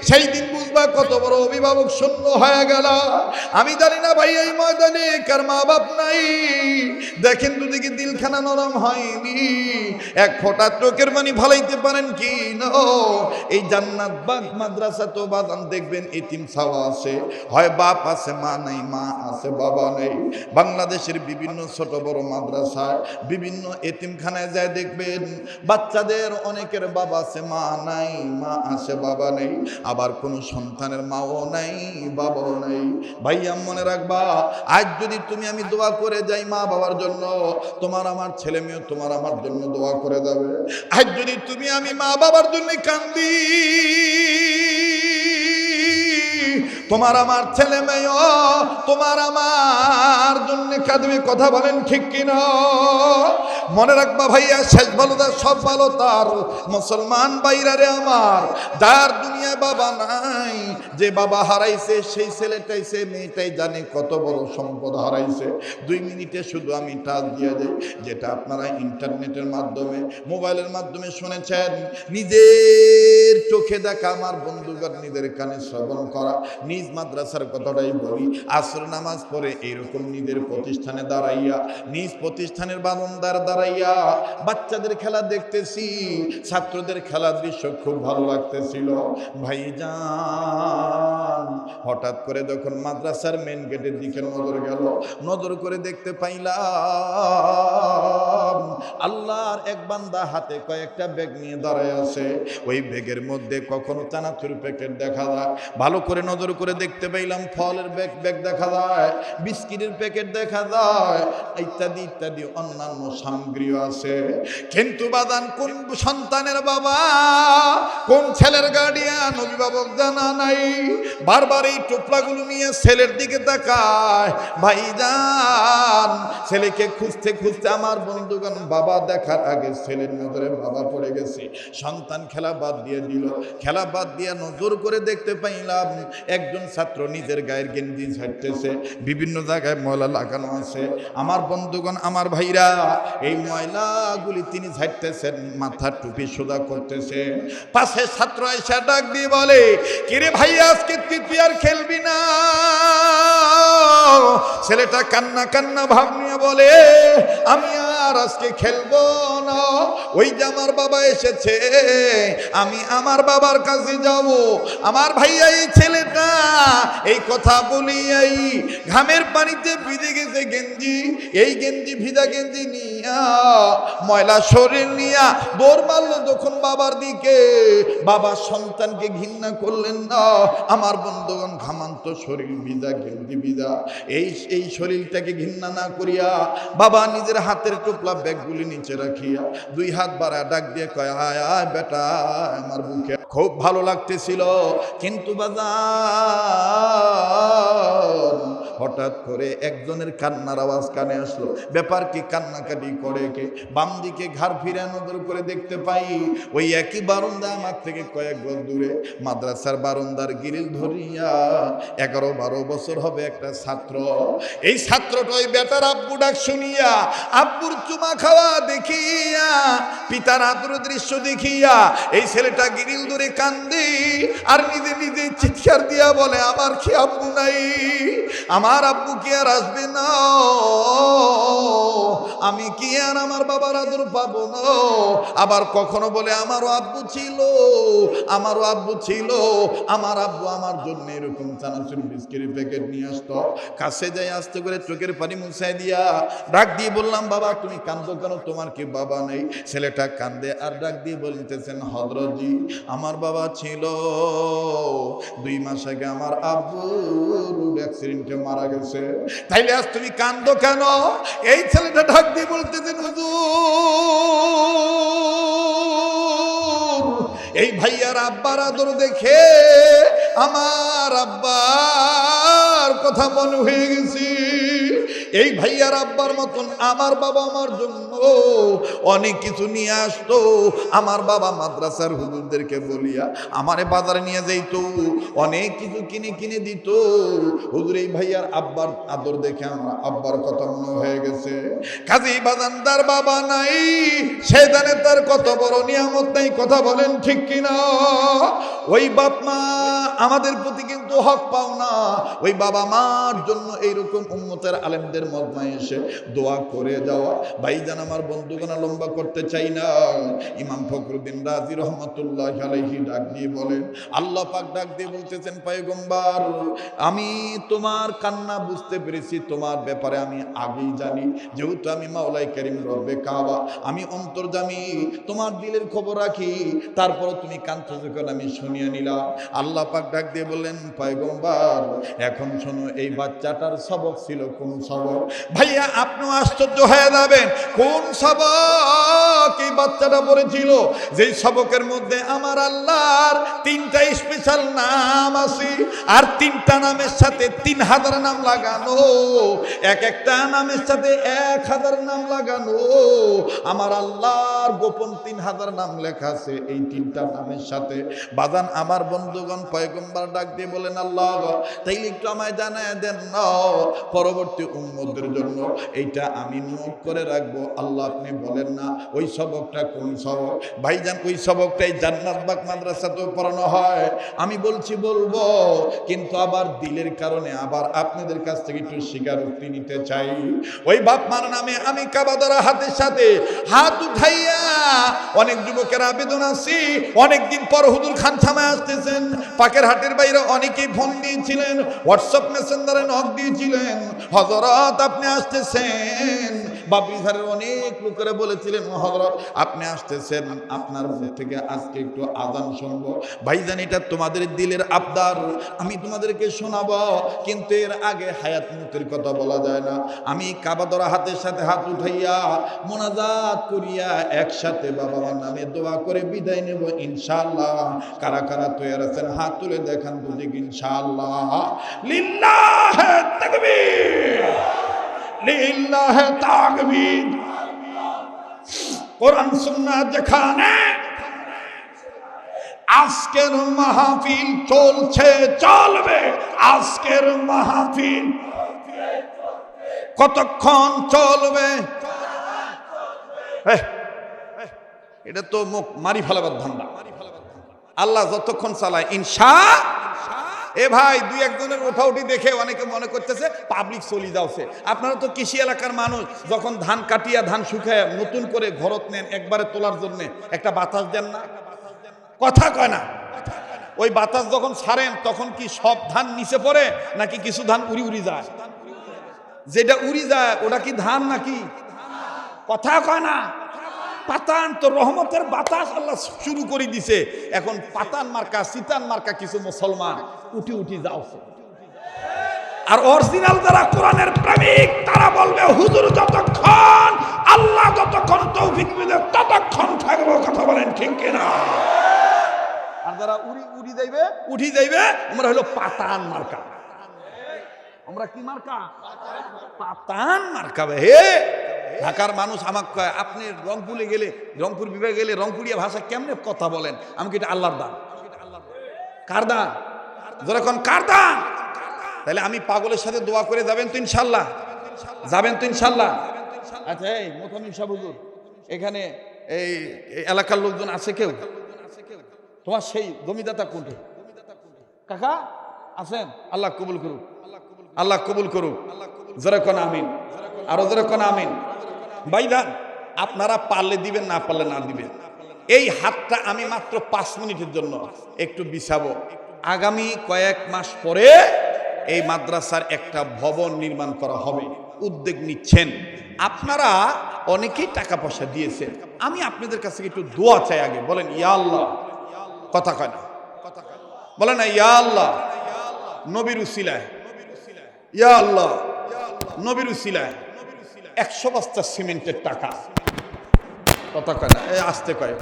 সেই দিন বুঝবা কত বড় অভিভাবক শূন্য হয়ে গেল। আমি জানি না ভাই এই ময়দানে কার মা বাপ নাই। দেখেন দুদিকে দিলখানা নরম হয়নি, এক ফোঁটা চোখের পানি ফালাইতে পারেন কি না? এই জান্নাত বাগ মাদ্রাসা তো বাদান দেখবেন এতিম ছাওয়া আছে, হয় বাপ আছে মা নাই, মা আছে বাবা নেই। বাংলাদেশের বিভিন্ন ছোট বড় মাদ্রাসায় বিভিন্ন এতিমখানায় যায় দেখবেন বাচ্চাদের অনেকের বাবা আছে মা নাই, মা আছে বাবা নেই। আবার কোন সন্তানের মাও নাই, বাবাও নেই। ভাইয়া মনে রাখবা, আজ যদি তুমি আমি দোয়া করে যাই মা বাবার জন্য, তোমার আমার ছেলে মেয়ে তোমার আমার জন্য দোয়া করে যাবে। আজ যদি তুমি আমি মা বাবার জন্য কান্দি, তোমার আমার ছেলে মেয়ে তোমার আমার জন্য কাঁদবে। কথা বলেন ঠিক কিনা? মনে রাখবা ভাইয়া, শেষ ভালো তার সব ভালো তার। মুসলমান বাইরারে আমার, যার দুনিয়ায় বাবা নাই, যে বাবা হারাইছে সেই ছেলেটাই সে মেয়েটাই জানে কত বড় সম্পদ হারাইছে। 2 মিনিটে শুধু আমি টাচ দিয়ে যাই, যেটা আপনারা ইন্টারনেটের মাধ্যমে মোবাইলের মাধ্যমে শুনেছেন, নিজের চোখে দেখা আমার বন্ধুগণ নিজের কানে শ্রবণ করা। নিজ মাদ্রাসার কথাটাই বলি, আসর নামাজ পড়ে এইরকম নিজের প্রতিষ্ঠানে দাঁড়াইয়া, নিজ প্রতিষ্ঠানের বারান্দার দাঁড়াইয়া বাচ্চাদের খেলা দেখতেছি, ছাত্রদের খেলার দৃশ্য খুব ভালো লাগতেছিল। ভাইজান, হঠাৎ করে যখন মাদ্রাসার মেন গেটের দিকে নজর গেল, নজর করে দেখতে পাইলাম আল্লাহর এক বান্দা হাতে কয়েকটা ব্যাগ নিয়ে দাঁড়ায় আছে। ওই ব্যাগের মধ্যে কখনো চানাচুর প্যাকেট দেখা যায়, ভালো করে নজর করে দেখতে পাইলাম ফলের ব্যাগ দেখা যায়, বিস্কিটের প্যাকেট দেখা যায়, ইত্যাদি ইত্যাদি অন্যান্য সামগ্রীও আছে। কিন্তু বাদান কোন সন্তানের বাবা, কোন ছেলের গার্ডিয়ান, অভিভাবক জানা নাই। বারবার এই টোপলাগুলো নিয়ে ছেলের দিকে তাকায়। ভাইজান, ছেলেকে খুঁজতে খুঁজতে আমার বন্ধুগণ বাবা দেখার আগে ছেলের নজরে বাবা পড়ে গেছে। সন্তান খেলা বাদ দিয়ে দিল, খেলা বাদ দিয়ে নজর করে দেখতে পাইলাম একজন ছাত্র নিজের গায়ের গেঞ্জি ঝাড়তেছে, বিভিন্ন জায়গায় ময়লা লাগানো আছে। আমার বন্ধুগণ, আমার ভাইরা, এই ময়লাগুলি তিনি ঝাড়তেছেন, মাথার টুপি সোজা করতেছে। পাশে ছাত্র এসে ডাক দিয়ে বলে, কিরে ভাইয়া, আজকে তুই আর খেলবি না? ছেলেটা কান্না কান্না ভাব নিয়ে বলে, আমি আর আজকে খেলবো না। ওই যে আমার বাবা এসেছে, আমি আমার বাবার কাছে যাব। আমার ভাইয়া, এই ছেলেটা এই কথা বলিয়াই ঘামের পানিতে ভিজে গেছে গেঞ্জি, এই গেঞ্জি ভিজা গেঞ্জি নিয়া ময়লা শরীর নিয়া দৌড় মারলো যখন বাবার দিকে। বাবা সন্তানকে ঘৃণা করলেন না। আমার বন্ধুগণ, ঘামান্ত শরীর ভিজা, গেঞ্জি ভিজা, এই শরীরটাকে ঘৃণা না করিয়া বাবা নিজের হাতের টোপলা ব্যাগগুলি নিচে রাখিয়া 2 হাত বাড়া ডাক দিয়ে কয়, আয় আয় বেটা আমার বুকে। খুব ভালো লাগতেছিল। কিন্তু বাজার হঠাৎ করে একজনের কান্নার আওয়াজ কানে আসলো। ব্যাপার কি? কান্নাকাটি করে কে? বাম দিকে ঘাড় ফিরে নজর করে দেখতে পাই ওই একই বারান্দা আমার থেকে কয়েক গজ দূরে মাদ্রাসার বারান্দার গ্রিল ধরিয়া 11-12 বছর হবে একটা ছাত্র। এই ছাত্রটা ওই বেটার আব্বু ডাক শুনিয়া, আব্বুর চুমা খাওয়া দেখিয়া, পিতার আদর দৃশ্য দেখিয়া এই ছেলেটা গ্রিল ধরে কান্দি আর নিজে নিজে চিৎকার দিয়া বলে, আমার কি আব্বু নাই? আমার আব্বু কি আর আসবে না? আমি কি আর আমার বাবার আদর পাবো না? আবার কখনো বলে আমারও আব্বু ছিল, আমারও আব্বু ছিল, আমার আব্বু আমার জন্য এরকম চানাচুর বিস্কিটের প্যাকেট নিয়ে আসতো। কাছে যাই আস্তে করে চোখের পানি মুছাই দিয়া ডাক দিয়ে বললাম, বাবা তুমি কাঁদো কেন? তোমার কি বাবা নেই? ছেলেটা কান্দে আর ডাক দিয়ে বলতেছেন, হযরতজি আমার বাবা ছিল, 2 মাস আগে আমার আব্বু রোড অ্যাক্সিডেন্টে মারা গেছে। তাইলে আজ তুমি কান্দো কেন? এই ছেলেটা ডাক দিয়ে বলতেছেন, হুজুর এই ভাইয়ার আব্বার আদর দেখে আমার আব্বার কথা মনে হয়ে গেছে। এই ভাইয়ার আব্বার মতন আমার বাবা আমার জন্য অনেক কিছু নিয়ে আসতো। আমার বাবা মাদ্রাসার হুজুরদেরকে বলিয়া আমারে বাজারে নিয়ে যাইত, অনেক কিছু কিনে কিনে দিত। হুজুর এই ভাইয়ার আব্বার আদর দেখে আমার আব্বার কথা মনে হয়ে গেছে। কাজী বাজানদার বাবা নাই, সে জানে তার কত বড় নিয়ামত নাই। কথা বলেন ঠিক কিনা? ওই বাপ মা আমাদের প্রতি কিন্তু হক পাও না। ওই বাবা মার জন্য এইরকম উম্মতের আলেমদের মজমায় এসে দোয়া করে যাওয়া। ভাইজান আমার বন্ধুগণ লম্বা করতে চাই না, ইমাম ফখরুদ্দিন রাজি রহমাতুল্লাহ আলাইহি ডাক দিয়ে বলেন, আল্লাহ পাক ডাক দিয়ে বলতেছেন, পয়গম্বর আমি তোমার কান্না বুঝতে পেরেছি, তোমার ব্যাপারে আমি আগেই জানি। যেহেতু আমি মাওলাই কারীম রব্বে কাবা, আমি অন্তর্যামী, তোমার দিলের খবর রাখি। তারপর তুমি কাঁদতেছো কেন আমি শুনিয়ে নিলাম। আল্লাহ পাক ডাক দিয়ে বললেন, পয়গম্বর এখন শোনো, এই বাচ্চাটার সবক ছিল কোন সবক? ভাইয়া আপনিও আশ্চর্য হয়ে যাবেন, কোন সবক এই বাচ্চাটা পড়েছিল? যেই সবকের মধ্যে আমার আল্লাহর 3টা স্পেশাল নাম আছে, আর 3টা নামের সাথে 3000 নাম লাগানো, এক একটা নামের সাথে 1000 নাম লাগানো। আমার আল্লাহর গোপন 3000 নাম লেখা আছে এই 3টা নামের সাথে। বাজান আমার বন্ধুগণ, পয়গম্বর ডাক দিয়ে বলেন, আল্লাহ তাইলে একটু আমায় জানায় দেন না, পরবর্তী উম্মতদের জন্য এইটা আমি নোট করে রাখবো। আল্লাহ আপনি বলেন না ওই সবকটা কোন সবক? ভাইজান ওই সবকটাই জান্নাত বাগ মাদ্রাসাতেও পড়ানো হয়। আমি বলছি বলবো, কিন্তু আবার দিলের কারণে আবার আপনাদের কাছ থেকে একটু স্বীকারোক্তি নিতে চাই। ওই বাপ মার নামে আমি কাবাদরা হাতের সাথে হাত উঠাইয়া অনেক যুবকের আবেদন আছে। অনেকদিন পর হুজুর খানসামায় আসতেছেন, পাকের হাটের বাইরে অনেকেই ফোন দিয়েছিলেন, হোয়াটসঅ্যাপ মেসেঞ্জারে নক দিয়েছিলেন, হযরত আপনি আসতেছেন। বাবুঘরের অনেক লোকেরা বলেছিলেন, হযরত আপনি আসতেছেন, আপনার মুখ থেকে আজকে একটু আযান শুনবো। ভাইজান এটা তোমাদের দিলের আবদার, আমি তোমাদেরকে শোনাবো, কিন্তু এর আগে হায়াত মৃত্যুর কথা বলা যায় না। আমি কাবাদরা হাতের সাথে হাত উঠাইয়া মোনাজাত করিয়া একসাথে বাবা মার নামে দোয়া করে বিদায় নেব ইনশাআল্লাহ। কারা কারা তৈরি আছেন হাত তুলে দেখান বুঝি ইনশাআল্লাহ। লিল্লাহে তাকবীর, লিল্লাহে তাকবীর। কোরআন সুন্নাহ যেখানে, আজকের মাহফিল চলছে চলবে, আজকের মাহফিল কতক্ষণ চলবে? এটা তো মুখ মারি ফেলাবার ধান্দা। আল্লাহ যতক্ষণ চালায় ইনশা। এ ভাই 2-1 জনের ওঠাউঠি দেখে অনেকে মনে করতেছে পাবলিক চলি যাচ্ছে। আপনারা তো কৃষি এলাকার মানুষ, যখন ধান কাটিয়া ধান শুকায় নতুন করে ঘরত নেন একবারে তোলার জন্য, একটা বাতাস দেন না? কথা কয় না? ওই বাতাস যখন ছাড়েন তখন কি সব ধান নিচে পড়ে নাকি কিছু ধান উড়ি উড়ি যায়? যেটা উড়ি যায় ওটা কি ধান নাকি? কথা কয় না? পাতান তো রহমতের বাতাস আল্লাহ শুরু করে দিছে। এখন পাতান মার্কা সিতান মার্কা কিছু মুসলমান উঠি উঠি যাচ্ছে। আর অরিজিনাল যারা কোরআনের প্রেমিক তারা বলবে, হুজুর যতক্ষণ, আল্লাহ যতক্ষণ তৌফিক দিবে ততক্ষণ থাকবো। কথা বলেন ঠিক কিনা? আর যারা উড়ি যাইবে উঠি যাইবে, আমরা হলো পাতান মার্কা। আমরা কি মার্কা? পাতান মার্কা। হে ঢাকার মানুষ আমাকে কয়, আপনি রংপুরে গেলে, রংপুর বিভাগে গেলে রংপুরিয়া ভাষা কেমনে কথা বলেন? আমি কি এটা আল্লাহর দান? কার দান? যখন কার দান? তাহলে আমি পাগলের সাথে দোয়া করে যাবেন তো ইনশাল্লাহ? যাবেন তো ইনশাল্লাহ? আচ্ছা এই মোতামিম সাহেব হুজুর, এখানে এই এলাকার লোকজন আছে কেউ? তোমার সেই জমিদাতা কোনটা? কাকা আছেন? আল্লাহ কবুল করুক। আল্লাহ কবুল করুক। জোরে কোন আমিন, আরো জোরে কোন আমিন। ভাইরা আপনারা পারলে দিবেন, না পারলে না দিবেন। এই হাতটা আমি মাত্র 5 মিনিটের জন্য একটু বিছাবো। আগামী কয়েক মাস পরে এই মাদ্রাসার একটা ভবন নির্মাণ করা হবে, উদ্যোগ নিচ্ছেন আপনারা। অনেকেই টাকা পয়সা দিয়েছেন। আমি আপনাদের কাছে একটু দোয়া চাই। আগে বলেন ইয়া আল্লাহ, কথা কয় না, বলেন না ইয়া আল্লাহ, নবীর উসিলায়, ইয়া আল্লাহ নবীর উসিলায় 100 বস্তা সিমেন্টের টাকা, কথা কয় না, আসতে কয়,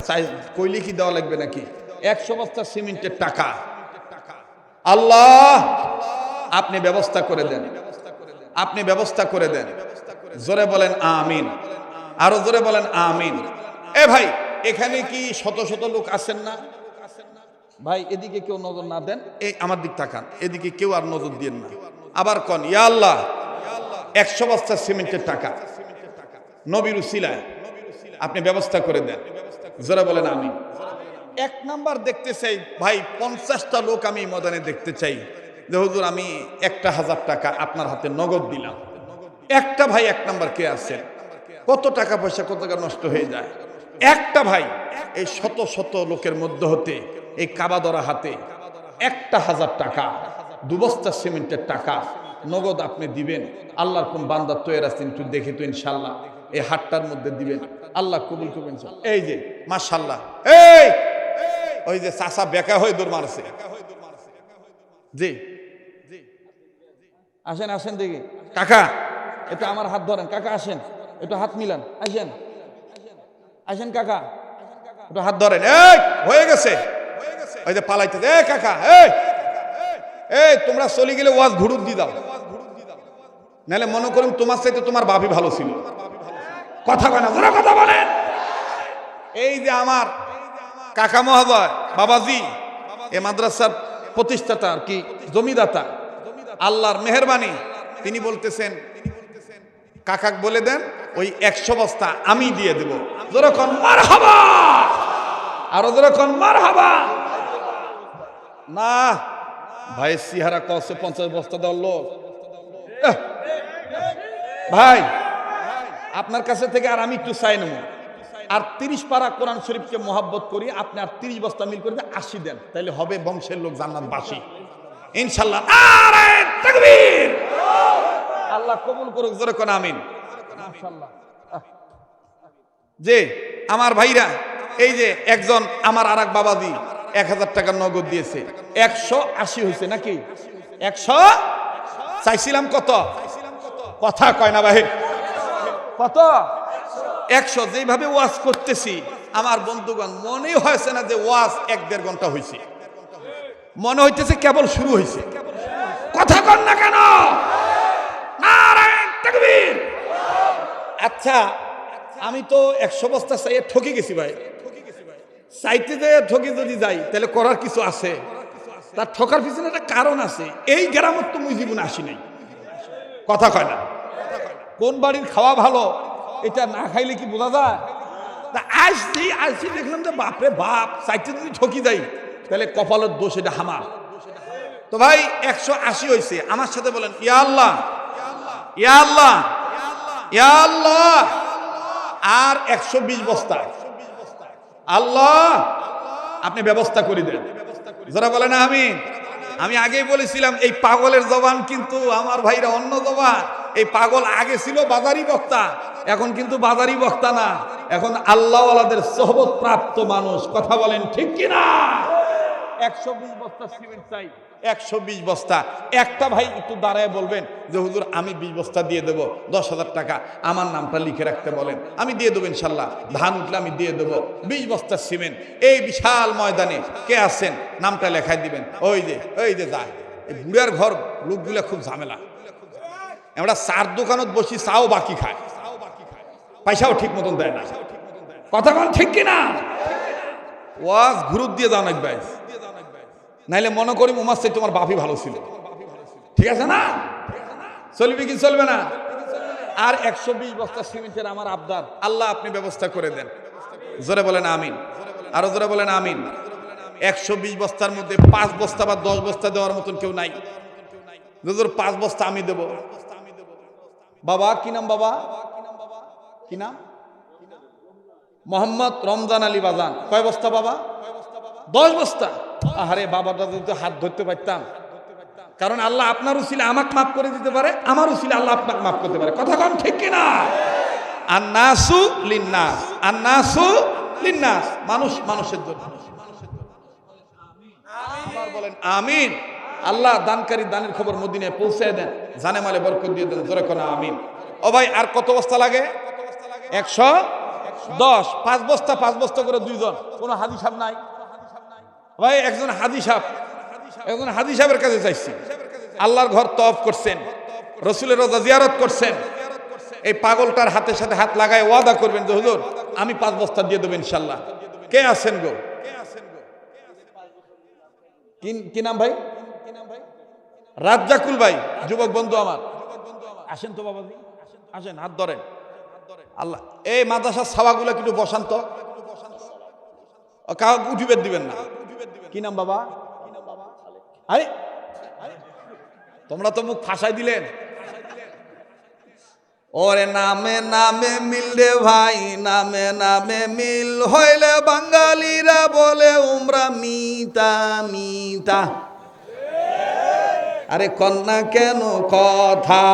কইলে কি দেওয়া লাগবে নাকি? 100 বস্তা সিমেন্টের টাকা আল্লাহ আপনি ব্যবস্থা করে দেন, আপনি ব্যবস্থা করে দেন। জোরে বলেন আমিন, আরো জোরে বলেন আমিন। এ ভাই এখানে কি শত শত লোক আছেন না ভাই? এদিকে কেউ নজর না দেন, এই আমার দিক তাকান, এদিকে কেউ আর নজর দিয়েন না। আবার কন ইয়া আল্লাহ 100 বস্তা সিমেন্টের টাকা নবীর উসিলায় আপনি ব্যবস্থা করে দেন। জোরে বলেন আমিন। 1 নাম্বার দেখতে চাই ভাই, 50টা লোক আমি ময়দানে দেখতে চাই যে হুজুর আমি 1000 টাকা আপনার হাতে নগদ দিলাম। একটা ভাই 1 নাম্বার কে আছেন? কত টাকা পয়সা কত টাকা নষ্ট হয়ে যায়। একটা ভাই এই শত শত লোকের মধ্যে হতে এই কাবা ধরা হাতে 1000 টাকা 2 বস্তা সিমেন্টের টাকা নগদ আপনি দিবেন। আল্লাহর কোন বান্দা তৈরি আছেন একটু দেখে তো ইনশাল্লাহ এই হাটটার মধ্যে দিবেন, আল্লাহ কবুল করবেন। এই যে মাশাআল্লাহ, এই ওই যে চাচা বেকা হয়ে দৌড় মারছে, জি আসেন আসেন দেখি কাকা, এটা আমার হাত ধরেন কাকা, আসেন একটু হাত মিলান, আসেন আসেন কাকা একটু হাত ধরেন। এই হয়ে গেছে, ওই যে পালাইতে, এই কাকা এই তোমরা চলে গেলে ওয়াজ ঘুরুত দি দাও, নাহলে মনে করুন তোমার চাইতে তোমার বাপই ভালো ছিল। কথা কয় না, যারা কথা বলেন। এই যে আমার কাকা মহোদয় বাবাজি এ মাদ্রাসার প্রতিষ্ঠাতা আর কি জমিদাতা, আল্লাহর মেহেরবানি, তিনি বলতেছেন কাকাক বলে দেন ওই 100 বস্তা আমি দিয়ে দেব। যেরকম মারহাবা, আরো যেরকম মারহাবা। না ভাই সিহারা কসে 50 বস্তা দেওয়ার লোক ভাই, আপনার কাছে থেকে আর আমি একটু চাই নেব, আর 30 পারা কোরআন শরীফকে মহাব্বত করি, আপনি আর 30 বস্তা মিল করে 80 দেন, তাহলে হবে বংশের লোক জান্নাতবাসী ইনশাআল্লাহ। নারে তাকবীর, আল্লাহ কবুল করুক, জোরে কোন আমিন। মাশাআল্লাহ। যে আমার ভাইরা, এই যে একজন আমার আরেক বাবাজি 1000 টাকা নগদ দিয়েছে, 180 হয়েছে নাকি? 100 চাইছিলাম কত? কথা কয় না ভাই, কত? 100। যেভাবে ওয়াজ করতেছি আমার বন্ধুগণ মনেই হয়েছে না যে ওয়াজ 1-1.5 ঘন্টা হয়েছে, মনে হইতেছে কেবল শুরু হয়েছে। কথা কন না কেন? নারে তাকবীর। আচ্ছা আমি তো 100 বস্তা চাইয়ে ঠকে গেছি ভাই, চাইতে যে ঠকে যদি যাই তাহলে করার কিছু আছে, তার ঠকার পিছনে একটা কারণ আছে। এই গ্রামত তো মুই জীবনে আসি নাই। কথা কয় না, কোন বাড়ির খাওয়া ভালো এটা না খাইলে কি বোঝা যায়? তা আসছি দেখলাম যে বাপরে বাপ, চাইতে যদি ঠকি যাই তাহলে কপালের দোষ, এটা হামার। তো ভাই 180 হয়েছে, আমার সাথে বলেন ইয়া আল্লাহ, ইয়া আল্লাহ, ইয়া আল্লাহ। আর 120 বস্তা আল্লাহ আপনি ব্যবস্থা করে দেন। যারা বলেন আমি আগেই বলেছিলাম এই পাগলের জবান কিন্তু আমার ভাইরা অন্য জবান। এই পাগল আগে ছিল বাজারি বক্তা, এখন কিন্তু বাজারি বক্তা না, এখন আল্লাহওয়ালাদের সোহবত প্রাপ্ত মানুষ। কথা বলেন ঠিক কিনা? 120 বস্তা সিমেন্ট চাই, 120 বস্তা। একটা ভাই একটু দাঁড়ায় বলবেন যে হুজুর আমি 20 বস্তা দিয়ে দেবো, 10,000 টাকা আমার নামটা লিখে রাখতে বলেন, আমি দিয়ে দেবো ইনশাল্লাহ। ধান উঠলে আমি দিয়ে দেবো 20 বস্তা সিমেন্ট। এই বিশাল ময়দানে কে আছেন নামটা লেখায় দিবেন। ওই যে যায় এই বুড়ার ঘর লোকগুলা খুব ঝামেলা, আমরা চার দোকানত বসি চাও বাকি খায়, পয়সাও ঠিক মতন দেয় না। কথা বল ঠিক কিনা? ওয়াজ ঘুরুত দিয়ে যাও না ভাই, নাইলে মনে করি উমার চাই তোমার বাপই ভালো ছিল। ঠিক আছে না? চলবে কি চলবে না? আর 120 বস্তা সিমেন্টের আমার আবদার, আল্লাহ আপনি ব্যবস্থা করে দেন। জোরে বলেন আমিন, আরো জোরে বলেন আমিন। 120 বস্তার মধ্যে 5 বস্তা বা 10 বস্তা দেওয়ার মতন কেউ নাই। হুজুর 5 বস্তা আমি দেব। বাবা কি নাম? বাবা কি নাম? মোহাম্মদ রমজান আলী বাজান। কয় বস্তা বাবা? 10 বস্তা। আরে বাবাটা যদি হাত ধরতে পারতাম, কারণ আল্লাহ আপনার উসিলে আমাকে মাফ করে দিতে পারে, আমার উসিলে আল্লাহ আপনাকে মাফ করতে পারে। কথা কোন ঠিক কিনা? আন্নাসু লিন্নাস, আন্নাসু লিন্নাস, মানুষ মানুষের জন্য। আবার বলেন আমিন। আল্লাহ দানকারী দানের খবর মদিনায় পৌঁছে দেন, জানে মালে বরকত দিয়ে দেন। জোরে কোন আমিন। ও ভাই আর কত বস্তা লাগে? 110। 5 বস্তা 5 বস্তা করে 2 জন। কোন হাজি সাহেব নাই ভাই? একজন হাজি সাহেব, একজন হাজি সাহেবের কাছে চাইছি। আল্লাহর ঘর তওয়াফ করছেন, রসুলের রোজা জিয়ারত করছেন। এই পাগলটার হাতের সাথে হাত লাগায় ওয়াদা করবেন যে হুজুর আমি 5 বস্তা দিয়ে দেবো ইনশাল্লাহ। কে আছেন গো? কি নাম ভাই? রাজ্জাকুল ভাই, যুবক বন্ধু আমার। আসেন তো বাবাজি, আসেন, হাত ধরেন। আল্লাহ এই মাদ্রাসার ছাওয়াগুলো একটু বসান তো, কাউ উঠিবে দিবেন না। কি নাম বাবা? আরে তোমরা তো মুখ ফাঁসাই দিলেন। ওরে নামে নামে মিল রে ভাই, নামে নামে মিল হইলে বাঙালিরা বলে উমরা মিতা মিতা। আরে কন্যা কেন কথা